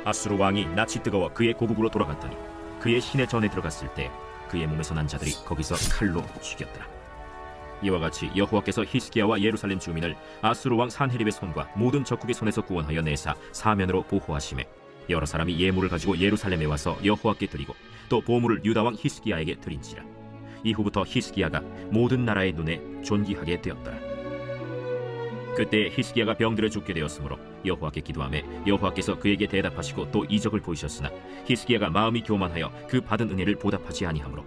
아수르 왕이 낯이 뜨거워 그의 고국으로 돌아갔더니 그의 시내 전에 들어갔을 때 그의 몸에서 난 자들이 거기서 칼로 죽였더라. 이와 같이 여호와께서 히스기야와 예루살렘 주민을 아수르 왕 산헤립의 손과 모든 적국의 손에서 구원하여 내사 사면으로 보호하시매 여러 사람이 예물을 가지고 예루살렘에 와서 여호와께 드리고 또 보물을 유다 왕 히스기야에게 드린지라. 이후부터 히스기야가 모든 나라의 눈에 존귀하게 되었더라. 그때 히스기야가 병들어 죽게 되었으므로 여호와께 기도하매 여호와께서 그에게 대답하시고 또 이적을 보이셨으나 히스기야가 마음이 교만하여 그 받은 은혜를 보답하지 아니하므로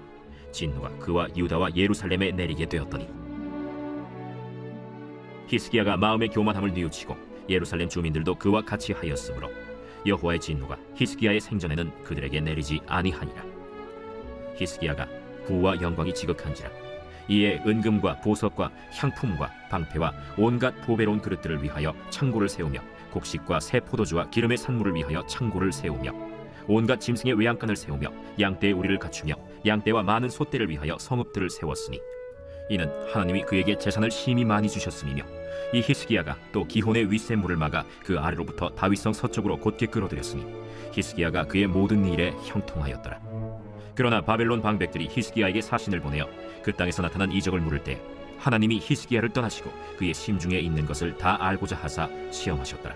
진노가 그와 유다와 예루살렘에 내리게 되었더니 히스기야가 마음의 교만함을 뉘우치고 예루살렘 주민들도 그와 같이 하였으므로 여호와의 진노가 히스기야의 생전에는 그들에게 내리지 아니하니라. 히스기야가 부와 영광이 지극한지라. 이에 은금과 보석과 향품과 방패와 온갖 보배로운 그릇들을 위하여 창고를 세우며 곡식과 새 포도주와 기름의 산물을 위하여 창고를 세우며 온갖 짐승의 외양간을 세우며 양떼의 우리를 갖추며 양떼와 많은 소떼를 위하여 성읍들을 세웠으니 이는 하나님이 그에게 재산을 심히 많이 주셨음이며 이 히스기야가 또 기혼의 윗샘물을 막아 그 아래로부터 다윗성 서쪽으로 곧게 끌어들였으니 히스기야가 그의 모든 일에 형통하였더라. 그러나 바벨론 방백들이 히스기야에게 사신을 보내어 그 땅에서 나타난 이적을 물을 때 하나님이 히스기야를 떠나시고 그의 심중에 있는 것을 다 알고자 하사 시험하셨더라.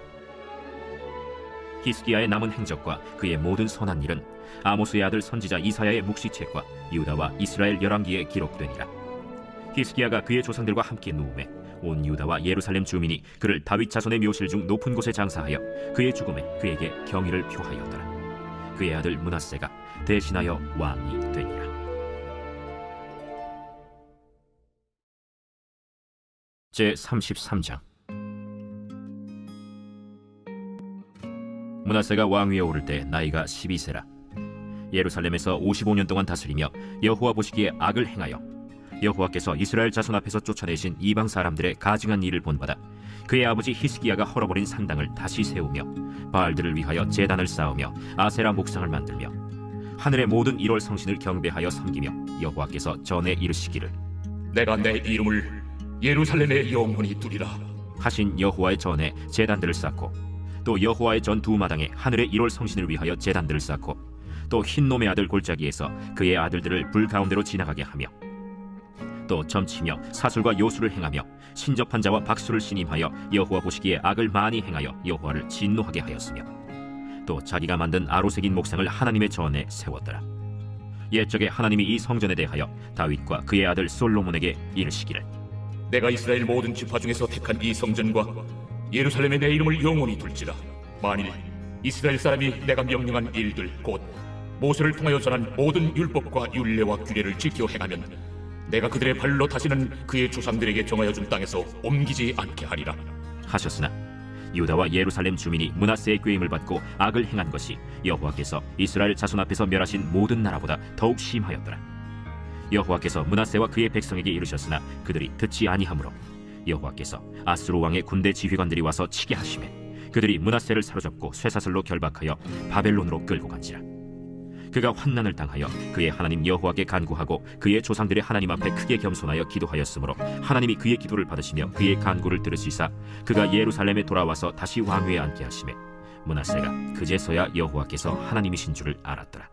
히스기야의 남은 행적과 그의 모든 선한 일은 아모스의 아들 선지자 이사야의 묵시책과 유다와 이스라엘 열왕기에 기록되니라. 히스기야가 그의 조상들과 함께 누움에 온 유다와 예루살렘 주민이 그를 다윗 자손의 묘실 중 높은 곳에 장사하여 그의 죽음에 그에게 경의를 표하였더라. 그의 아들 므낫세가 대신하여 왕이 되니라. 제 33장. 므낫세가 왕위에 오를 때 나이가 12세라. 예루살렘에서 55년 동안 다스리며 여호와 보시기에 악을 행하여 여호와께서 이스라엘 자손 앞에서 쫓아내신 이방 사람들의 가증한 일을 본받아 그의 아버지 히스기야가 헐어버린 산당을 다시 세우며 바알들을 위하여 제단을 쌓으며 아세라 목상을 만들며 하늘의 모든 1월 성신을 경배하여 섬기며 여호와께서 전에 이르시기를 내가 내 이름을 예루살렘에 영원히 두리라 하신 여호와의 전에 제단들을 쌓고 또 여호와의 전 두 마당에 하늘의 1월 성신을 위하여 제단들을 쌓고 또 흰놈의 아들 골짜기에서 그의 아들들을 불 가운데로 지나가게 하며 또 점치며 사술과 요술을 행하며 신접한 자와 박수를 신임하여 여호와 보시기에 악을 많이 행하여 여호와를 진노하게 하였으며 또 자기가 만든 아로새긴 목상을 하나님의 전에 세웠더라. 옛적에 하나님이 이 성전에 대하여 다윗과 그의 아들 솔로몬에게 이르시기를 내가 이스라엘 모든 지파 중에서 택한 이 성전과 예루살렘에 내 이름을 영원히 둘지라 만일 이스라엘 사람이 내가 명령한 일들 곧 모세를 통하여 전한 모든 율법과 율례와 규례를 지켜 행하면 내가 그들의 발로 다시는 그의 조상들에게 정하여 준 땅에서 옮기지 않게 하리라 하셨으나 유다와 예루살렘 주민이 므낫세의 꾀임을 받고 악을 행한 것이 여호와께서 이스라엘 자손 앞에서 멸하신 모든 나라보다 더욱 심하였더라. 여호와께서 므낫세와 그의 백성에게 이르셨으나 그들이 듣지 아니하므로 여호와께서 아수르 왕의 군대 지휘관들이 와서 치게 하시매 그들이 므낫세를 사로잡고 쇠사슬로 결박하여 바벨론으로 끌고 간지라. 그가 환난을 당하여 그의 하나님 여호와께 간구하고 그의 조상들의 하나님 앞에 크게 겸손하여 기도하였으므로 하나님이 그의 기도를 받으시며 그의 간구를 들으시사 그가 예루살렘에 돌아와서 다시 왕위에 앉게 하시매 므낫세가 그제서야 여호와께서 하나님이신 줄을 알았더라.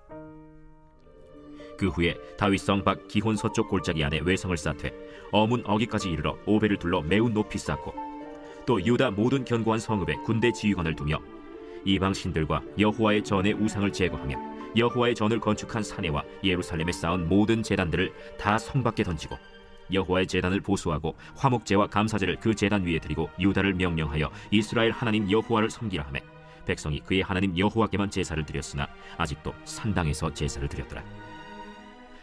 그 후에 다윗성 밖 기혼 서쪽 골짜기 안에 외성을 쌓되 어문 어기까지 이르러 오벨을 둘러 매우 높이 쌓고 또 유다 모든 견고한 성읍에 군대 지휘관을 두며 이방 신들과 여호와의 전의 우상을 제거하며 여호와의 전을 건축한 사내와 예루살렘에 쌓은 모든 제단들을 다 성 밖에 던지고 여호와의 제단을 보수하고 화목제와 감사제를 그 제단 위에 드리고 유다를 명령하여 이스라엘 하나님 여호와를 섬기라 하매 백성이 그의 하나님 여호와께만 제사를 드렸으나 아직도 산당에서 제사를 드렸더라.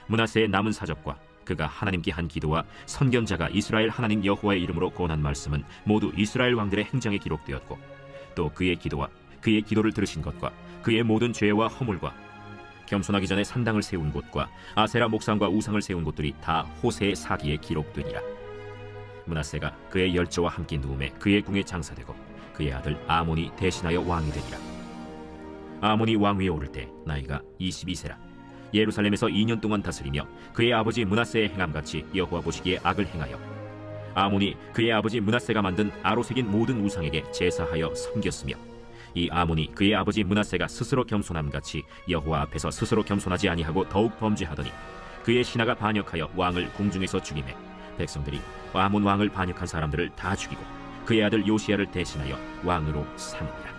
므낫세의 남은 사적과 그가 하나님께 한 기도와 선견자가 이스라엘 하나님 여호와의 이름으로 권한 말씀은 모두 이스라엘 왕들의 행정에 기록되었고 또 그의 기도와 그의 기도를 들으신 것과 그의 모든 죄와 허물과 겸손하기 전에 산당을 세운 곳과 아세라 목상과 우상을 세운 곳들이 다 호세의 사기에 기록되니라. 므낫세가 그의 열조와 함께 누움에 그의 궁에 장사되고 그의 아들 아몬이 대신하여 왕이 되니라. 아몬이 왕위에 오를 때 나이가 22세라. 예루살렘에서 2년 동안 다스리며 그의 아버지 므낫세의 행함같이 여호와 보시기에 악을 행하여 아몬이 그의 아버지 므낫세가 만든 아로새긴 모든 우상에게 제사하여 섬겼으며 이 아몬이 그의 아버지 므낫세가 스스로 겸손함같이 여호와 앞에서 스스로 겸손하지 아니하고 더욱 범죄하더니 그의 신하가 반역하여 왕을 궁중에서 죽이매 백성들이 아몬 왕을 반역한 사람들을 다 죽이고 그의 아들 요시야를 대신하여 왕으로 삼으니라.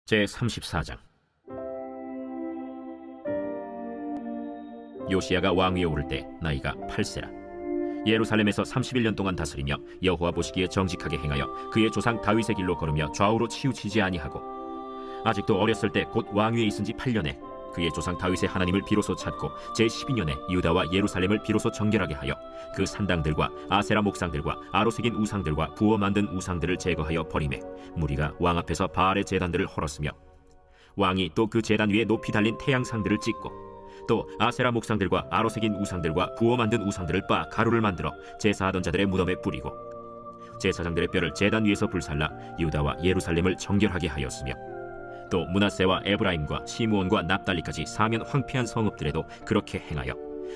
제 34장. 요시야가 왕위에 오를 때 나이가 8세라. 예루살렘에서 31년 동안 다스리며 여호와 보시기에 정직하게 행하여 그의 조상 다윗의 길로 걸으며 좌우로 치우치지 아니하고 아직도 어렸을 때 곧 왕위에 있은 지 8년에 그의 조상 다윗의 하나님을 비로소 찾고 제12년에 유다와 예루살렘을 비로소 정결하게 하여 그 산당들과 아세라 목상들과 아로새긴 우상들과 구워 만든 우상들을 제거하여 버리매 무리가 왕 앞에서 바알의 제단들을 헐었으며 왕이 또 그 제단 위에 높이 달린 태양상들을 찍고 또 아세라 목상들과 아로새긴 우상들과 구워 만든 우상들을 빻아 가루를 만들어 제사하던 자들의 무덤에 뿌리고 제사장들의 뼈를 제단 위에서 불살라 유다와 예루살렘을 정결하게 하였으며 또 므낫세와 에브라임과 시므온과 납달리까지 사면 황폐한 성읍들에도 그렇게 행하여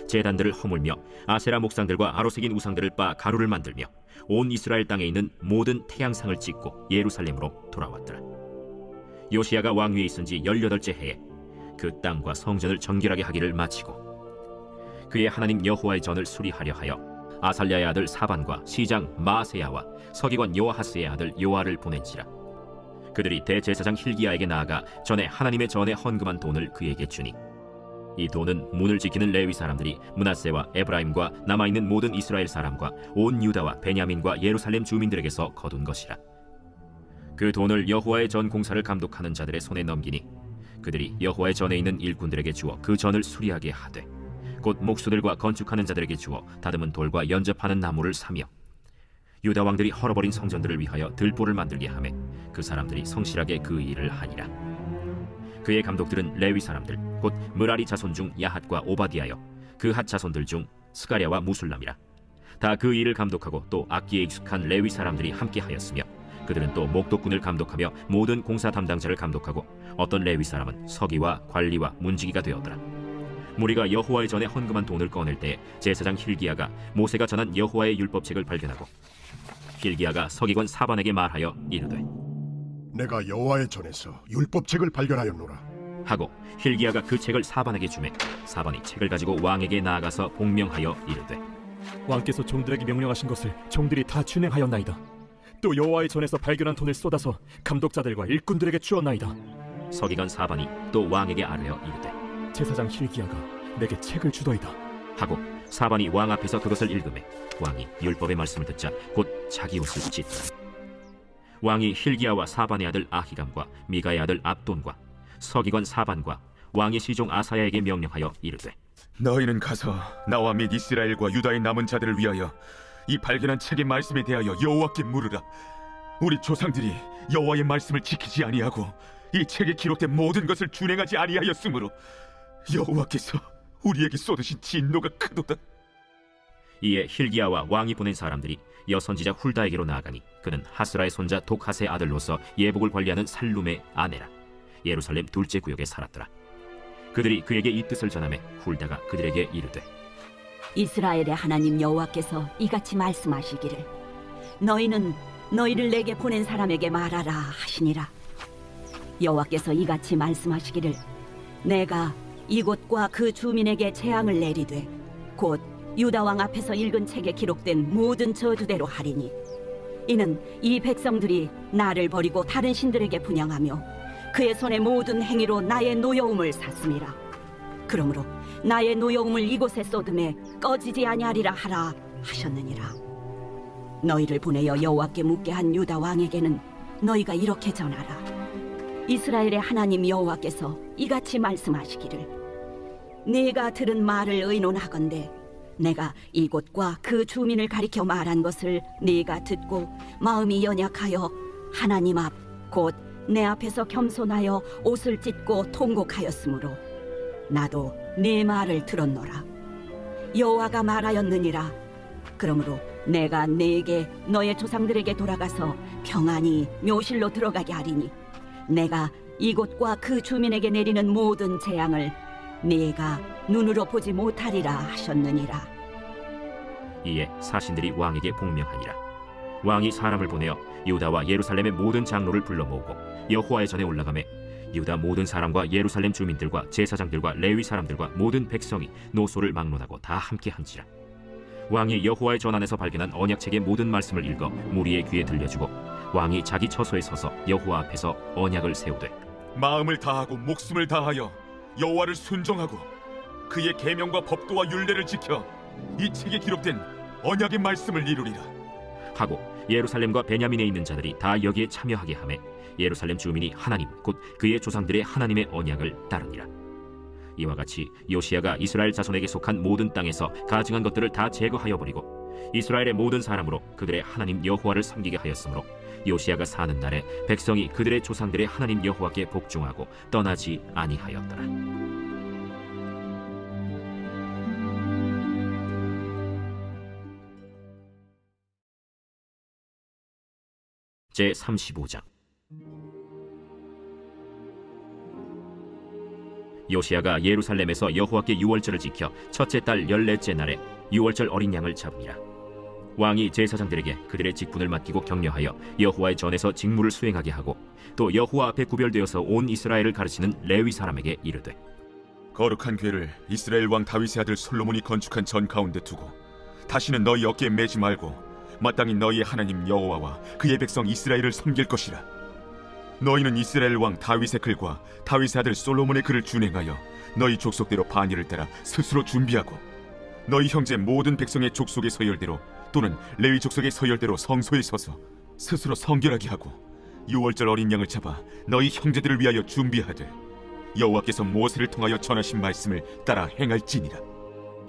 제단들을 허물며 아세라 목상들과 아로새긴 우상들을 빻아 가루를 만들며 온 이스라엘 땅에 있는 모든 태양상을 찍고 예루살렘으로 돌아왔더라. 요시야가 왕위에 있은 지 18째 해에 그 땅과 성전을 정결하게 하기를 마치고 그의 하나님 여호와의 전을 수리하려 하여 아살랴의 아들 사반과 시장 마세야와 서기관 요아하스의 아들 요아를 보낸지라. 그들이 대제사장 힐기야에게 나아가 전에 하나님의 전에 헌금한 돈을 그에게 주니 이 돈은 문을 지키는 레위 사람들이 므낫세와 에브라임과 남아있는 모든 이스라엘 사람과 온 유다와 베냐민과 예루살렘 주민들에게서 거둔 것이라. 그 돈을 여호와의 전 공사를 감독하는 자들의 손에 넘기니 그들이 여호와의 전에 있는 일꾼들에게 주어 그 전을 수리하게 하되 곧 목수들과 건축하는 자들에게 주어 다듬은 돌과 연접하는 나무를 사며 유다 왕들이 헐어버린 성전들을 위하여 들보를 만들게 하매 그 사람들이 성실하게 그 일을 하니라. 그의 감독들은 레위 사람들 곧 므라리 자손 중 야핫과 오바디아여 그 핫 자손들 중 스가랴와 무술람이라. 다 그 일을 감독하고 또 악기에 익숙한 레위 사람들이 함께 하였으며 그들은 또 목독군을 감독하며 모든 공사 담당자를 감독하고 어떤 레위 사람은 서기와 관리와 문지기가 되었더라. 무리가 여호와의 전에 헌금한 돈을 꺼낼 때 제사장 힐기야가 모세가 전한 여호와의 율법책을 발견하고 힐기야가 서기관 사반에게 말하여 이르되 내가 여호와의 전에서 율법책을 발견하였노라. 하고 힐기야가 그 책을 사반에게 주매 사반이 책을 가지고 왕에게 나아가서 복명하여 이르되 왕께서 종들에게 명령하신 것을 종들이 다 준행하였나이다. 또 여호와의 전에서 발견한 돈을 쏟아서 감독자들과 일꾼들에게 주었나이다. 서기관 사반이 또 왕에게 아뢰어 이르되 제사장 힐기야가 내게 책을 주더이다. 하고 사반이 왕 앞에서 그것을 읽으매 왕이 율법의 말씀을 듣자 곧 자기 옷을 찢더라. 왕이 힐기야와 사반의 아들 아히감과 미가의 아들 압돈과 서기관 사반과 왕의 시종 아사야에게 명령하여 이르되 너희는 가서 나와 및 이스라엘과 유다의 남은 자들을 위하여 이 발견한 책의 말씀에 대하여 여호와께 물으라. 우리 조상들이 여호와의 말씀을 지키지 아니하고 이 책에 기록된 모든 것을 준행하지 아니하였으므로 여호와께서 우리에게 쏟으신 진노가 크도다. 이에 힐기야와 왕이 보낸 사람들이 여선지자 훌다에게로 나아가니 그는 하스라의 손자 독핫의 아들로서 예복을 관리하는 살룸의 아내라. 예루살렘 둘째 구역에 살았더라. 그들이 그에게 이 뜻을 전하매 훌다가 그들에게 이르되 이스라엘의 하나님 여호와께서 이같이 말씀하시기를 너희는 너희를 내게 보낸 사람에게 말하라 하시니라. 여호와께서 이같이 말씀하시기를 내가 이곳과 그 주민에게 재앙을 내리되 곧 유다 왕 앞에서 읽은 책에 기록된 모든 저주대로 하리니 이는 이 백성들이 나를 버리고 다른 신들에게 분향하며 그의 손의 모든 행위로 나의 노여움을 샀음이라. 그러므로 나의 노여움을 이곳에 쏟음에 꺼지지 아니하리라 하라 하셨느니라. 너희를 보내어 여호와께 묻게 한 유다 왕에게는 너희가 이렇게 전하라. 이스라엘의 하나님 여호와께서 이같이 말씀하시기를 네가 들은 말을 의논하건대 내가 이곳과 그 주민을 가리켜 말한 것을 네가 듣고 마음이 연약하여 하나님 앞 곧 내 앞에서 겸손하여 옷을 찢고 통곡하였으므로 나도 네 말을 들었노라. 여호와가 말하였느니라. 그러므로 내가 네게 너의 조상들에게 돌아가서 평안히 묘실로 들어가게 하리니 내가 이곳과 그 주민에게 내리는 모든 재앙을 네가 눈으로 보지 못하리라 하셨느니라. 이에 사신들이 왕에게 복명하니라. 왕이 사람을 보내어 유다와 예루살렘의 모든 장로를 불러 모으고 여호와의 전에 올라가매 유다 모든 사람과 예루살렘 주민들과 제사장들과 레위 사람들과 모든 백성이 노소를 막론하고 다 함께 한지라. 왕이 여호와의 전 안에서 발견한 언약책의 모든 말씀을 읽어 무리의 귀에 들려주고 왕이 자기 처소에 서서 여호와 앞에서 언약을 세우되 마음을 다하고 목숨을 다하여 여호와를 순종하고 그의 계명과 법도와 율례를 지켜 이 책에 기록된 언약의 말씀을 이루리라 하고 예루살렘과 베냐민에 있는 자들이 다 여기에 참여하게 하매 예루살렘 주민이 하나님 곧 그의 조상들의 하나님의 언약을 따르니라. 이와 같이 요시야가 이스라엘 자손에게 속한 모든 땅에서 가증한 것들을 다 제거하여 버리고 이스라엘의 모든 사람으로 그들의 하나님 여호와를 섬기게 하였으므로 요시야가 사는 날에 백성이 그들의 조상들의 하나님 여호와께 복종하고 떠나지 아니하였더라. 제 35장. 요시야가 예루살렘에서 여호와께 유월절을 지켜 첫째 달 14째 날에 유월절 어린 양을 잡으니라. 왕이 제사장들에게 그들의 직분을 맡기고 격려하여 여호와의 전에서 직무를 수행하게 하고 또 여호와 앞에 구별되어서 온 이스라엘을 가르치는 레위 사람에게 이르되 거룩한 궤를 이스라엘 왕 다윗의 아들 솔로몬이 건축한 전 가운데 두고 다시는 너희 어깨에 매지 말고 마땅히 너희의 하나님 여호와와 그의 백성 이스라엘을 섬길 것이라. 너희는 이스라엘 왕 다윗의 글과 다윗의 아들 솔로몬의 글을 준행하여 너희 족속대로 반열을 따라 스스로 준비하고 너희 형제 모든 백성의 족속의 서열대로 또는 레위 족속의 서열대로 성소에 서서 스스로 성결하게 하고 유월절 어린 양을 잡아 너희 형제들을 위하여 준비하되 여호와께서 모세를 통하여 전하신 말씀을 따라 행할지니라.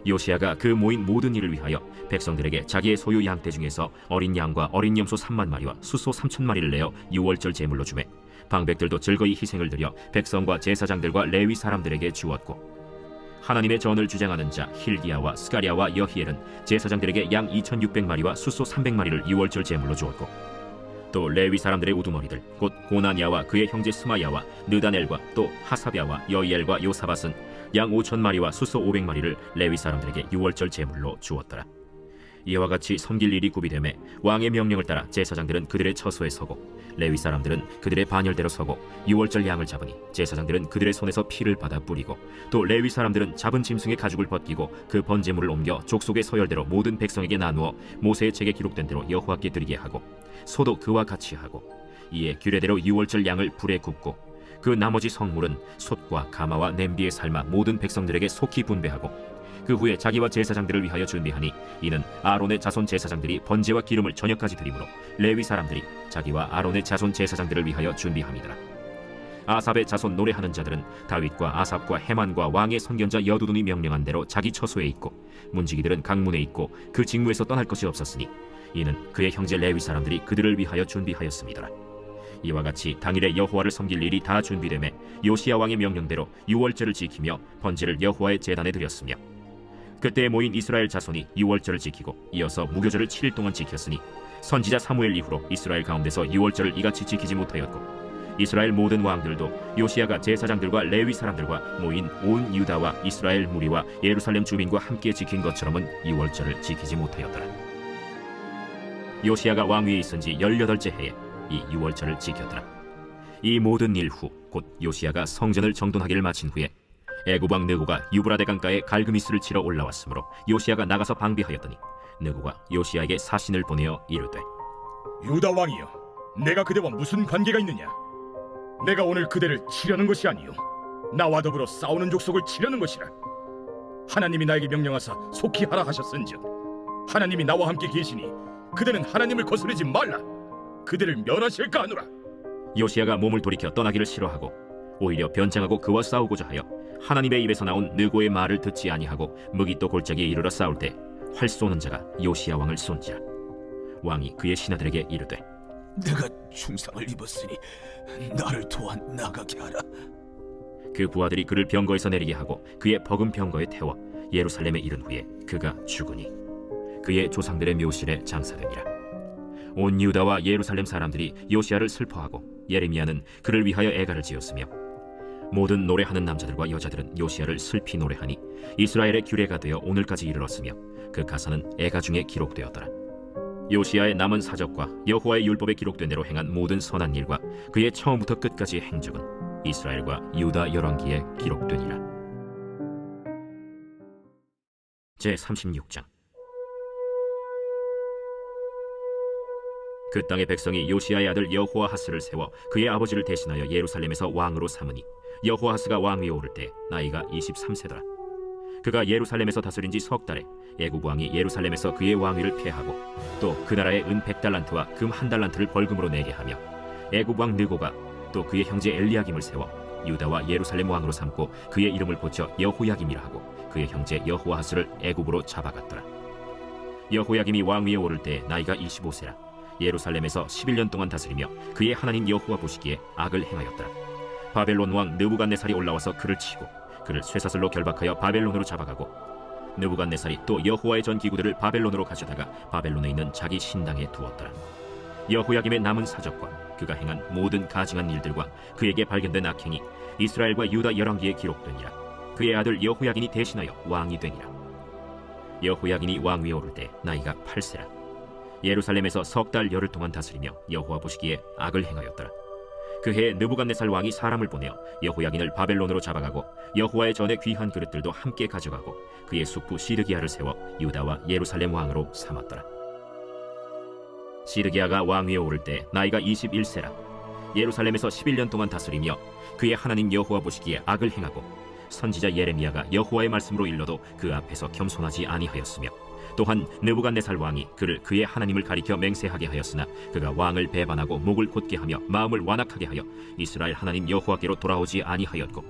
요시야가 그 모인 모든 일을 위하여 백성들에게 자기의 소유 양떼 중에서 어린 양과 어린 염소 3만 마리와 수소 3천 마리를 내어 유월절 제물로 주매 방백들도 즐거이 희생을 드려 백성과 제사장들과 레위 사람들에게 주었고 하나님의 전을 주장하는 자 힐기야와 스가랴와 여히엘은 제사장들에게 양 2,600마리와 수소 300마리를 유월절 제물로 주었고 또 레위 사람들의 우두머리들 곧 고나냐와 그의 형제 스마야와 느다넬과 또 하사랴와 여이엘과 요사밧은 양 5,000마리와 수소 500마리를 레위 사람들에게 유월절 제물로 주었더라. 이와 같이 섬길 일이 구비되매 왕의 명령을 따라 제사장들은 그들의 처소에 서고 레위 사람들은 그들의 반열대로 서고 유월절 양을 잡으니 제사장들은 그들의 손에서 피를 받아 뿌리고 또 레위 사람들은 잡은 짐승의 가죽을 벗기고 그 번제물을 옮겨 족속의 서열대로 모든 백성에게 나누어 모세의 책에 기록된 대로 여호와께 드리게 하고 소도 그와 같이 하고 이에 규례대로 유월절 양을 불에 굽고 그 나머지 성물은 솥과 가마와 냄비에 삶아 모든 백성들에게 속히 분배하고 그 후에 자기와 제사장들을 위하여 준비하니 이는 아론의 자손 제사장들이 번제와 기름을 저녁까지 드리므로 레위 사람들이 자기와 아론의 자손 제사장들을 위하여 준비함이더라. 아삽의 자손 노래하는 자들은 다윗과 아삽과 헤만과 왕의 선견자 여두둔이 명령한 대로 자기 처소에 있고 문지기들은 강문에 있고 그 직무에서 떠날 것이 없었으니 이는 그의 형제 레위 사람들이 그들을 위하여 준비하였습니다라. 이와 같이 당일에 여호와를 섬길 일이 다 준비되매 요시야 왕의 명령대로 유월절을 지키며 번제를 여호와의 제단에 드렸으며 그때 모인 이스라엘 자손이 유월절을 지키고 이어서 무교절을 7일 동안 지켰으니 선지자 사무엘 이후로 이스라엘 가운데서 유월절을 이같이 지키지 못하였고 이스라엘 모든 왕들도 요시야가 제사장들과 레위 사람들과 모인 온 유다와 이스라엘 무리와 예루살렘 주민과 함께 지킨 것처럼은 유월절을 지키지 못하였더라. 요시야가 왕위에 있은 지 18째 해에 이 유월절을 지켰더라. 이 모든 일 후 곧 요시야가 성전을 정돈하기를 마친 후에 애굽 왕 느고가 유브라데 강가에 갈그미스를 치러 올라왔으므로 요시야가 나가서 방비하였더니 느고가 요시야에게 사신을 보내어 이르되 유다 왕이여, 내가 그대와 무슨 관계가 있느냐? 내가 오늘 그대를 치려는 것이 아니요 나와 더불어 싸우는 족속을 치려는 것이라. 하나님이 나에게 명령하사 속히 하라 하셨은즉 하나님이 나와 함께 계시니 그대는 하나님을 거스르지 말라. 그대를 멸하실까 하노라. 요시야가 몸을 돌이켜 떠나기를 싫어하고 오히려 변장하고 그와 싸우고자 하여 하나님의 입에서 나온 느고의 말을 듣지 아니하고 무기또 골짜기에 이르러 싸울 때 활 쏘는 자가 요시야 왕을 쏜지라. 왕이 그의 신하들에게 이르되 내가 중상을 입었으니 나를 도와 나가게 하라. 그 부하들이 그를 병거에서 내리게 하고 그의 버금 병거에 태워 예루살렘에 이른 후에 그가 죽으니 그의 조상들의 묘실에 장사되니라. 온 유다와 예루살렘 사람들이 요시야를 슬퍼하고 예레미야는 그를 위하여 애가를 지었으며 모든 노래하는 남자들과 여자들은 요시야를 슬피 노래하니 이스라엘의 규례가 되어 오늘까지 이르렀으며 그 가사는 애가 중에 기록되었더라. 요시야의 남은 사적과 여호와의 율법에 기록된 대로 행한 모든 선한 일과 그의 처음부터 끝까지의 행적은 이스라엘과 유다 열왕기에 기록되니라. 제36장. 그 땅의 백성이 요시야의 아들 여호아하스를 세워 그의 아버지를 대신하여 예루살렘에서 왕으로 삼으니 여호아하스가 왕위에 오를 때 나이가 23세더라. 그가 예루살렘에서 다스린 지 석 달에 애굽 왕이 예루살렘에서 그의 왕위를 폐하고 또 그 나라의 은 100달란트와 금 1달란트를 벌금으로 내게 하며 애굽 왕 느고가 또 그의 형제 엘리야김을 세워 유다와 예루살렘 왕으로 삼고 그의 이름을 고쳐 여호야김이라 하고 그의 형제 여호아하스를 애굽으로 잡아갔더라. 여호야김이 왕위에 오를 때 나이가 25세라. 예루살렘에서 11년 동안 다스리며 그의 하나님 여호와 보시기에 악을 행하였더라. 바벨론 왕 느부갓네살이 올라와서 그를 치고 그를 쇠사슬로 결박하여 바벨론으로 잡아가고 느부갓네살이 또 여호와의 전 기구들을 바벨론으로 가져다가 바벨론에 있는 자기 신당에 두었더라. 여호야김의 남은 사적과 그가 행한 모든 가증한 일들과 그에게 발견된 악행이 이스라엘과 유다 열왕기에 기록되니라. 그의 아들 여호야긴이 대신하여 왕이 되니라. 여호야긴이 왕위에 오를 때 나이가 8세라. 예루살렘에서 석 달 열흘 동안 다스리며 여호와 보시기에 악을 행하였더라. 그 해에 느부갓네살 왕이 사람을 보내어 여호야긴을 바벨론으로 잡아가고 여호와의 전에 귀한 그릇들도 함께 가져가고 그의 숙부 시드기야를 세워 유다와 예루살렘 왕으로 삼았더라. 시드기야가 왕위에 오를 때 나이가 21세라. 예루살렘에서 11년 동안 다스리며 그의 하나님 여호와 보시기에 악을 행하고 선지자 예레미야가 여호와의 말씀으로 일러도 그 앞에서 겸손하지 아니하였으며 또한 느부갓네살 왕이 그를 그의 하나님을 가리켜 맹세하게 하였으나 그가 왕을 배반하고 목을 곧게 하며 마음을 완악하게 하여 이스라엘 하나님 여호와께로 돌아오지 아니하였고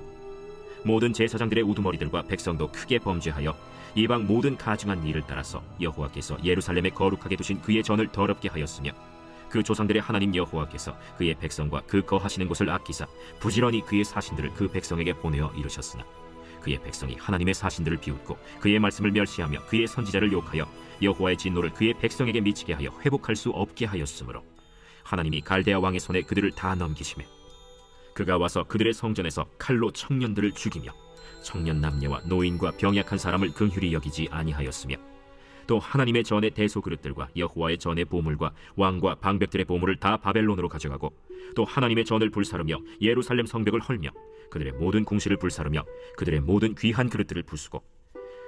모든 제사장들의 우두머리들과 백성도 크게 범죄하여 이방 모든 가증한 일을 따라서 여호와께서 예루살렘에 거룩하게 두신 그의 전을 더럽게 하였으며 그 조상들의 하나님 여호와께서 그의 백성과 그 거하시는 곳을 아끼사 부지런히 그의 사신들을 그 백성에게 보내어 이루셨으나 그의 백성이 하나님의 사신들을 비웃고 그의 말씀을 멸시하며 그의 선지자를 욕하여 여호와의 진노를 그의 백성에게 미치게 하여 회복할 수 없게 하였으므로 하나님이 갈대아 왕의 손에 그들을 다 넘기시매 그가 와서 그들의 성전에서 칼로 청년들을 죽이며 청년 남녀와 노인과 병약한 사람을 긍휼히 여기지 아니하였으며 또 하나님의 전의 대소 그릇들과 여호와의 전의 보물과 왕과 방백들의 보물을 다 바벨론으로 가져가고 또 하나님의 전을 불사르며 예루살렘 성벽을 헐며 그들의 모든 궁실을 불사르며 그들의 모든 귀한 그릇들을 부수고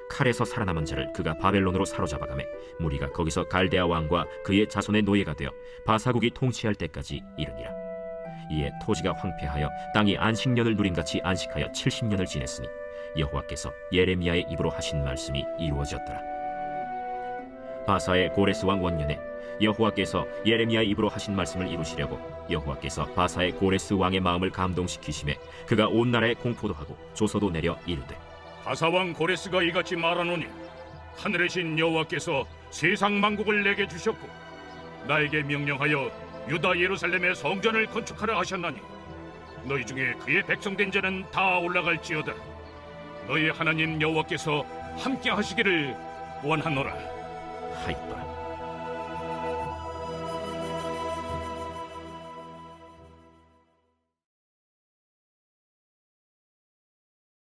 칼에서 살아남은 자를 그가 바벨론으로 사로잡아가매 무리가 거기서 갈대아 왕과 그의 자손의 노예가 되어 바사국이 통치할 때까지 이르니라. 이에 토지가 황폐하여 땅이 안식년을 누림같이 안식하여 70년을 지냈으니 여호와께서 예레미야의 입으로 하신 말씀이 이루어졌더라. 바사의 고레스 왕 원년에 여호와께서 예레미야의 입으로 하신 말씀을 이루시려고 여호와께서 바사의 고레스 왕의 마음을 감동시키심에 그가 온 나라에 공포도 하고 조서도 내려 이르되 바사왕 고레스가 이같이 말하노니 하늘의 신 여호와께서 세상 만국을 내게 주셨고 나에게 명령하여 유다 예루살렘의 성전을 건축하라 하셨나니 너희 중에 그의 백성된 자는 다 올라갈지어다. 너희 하나님 여호와께서 함께 하시기를 원하노라 하였더라.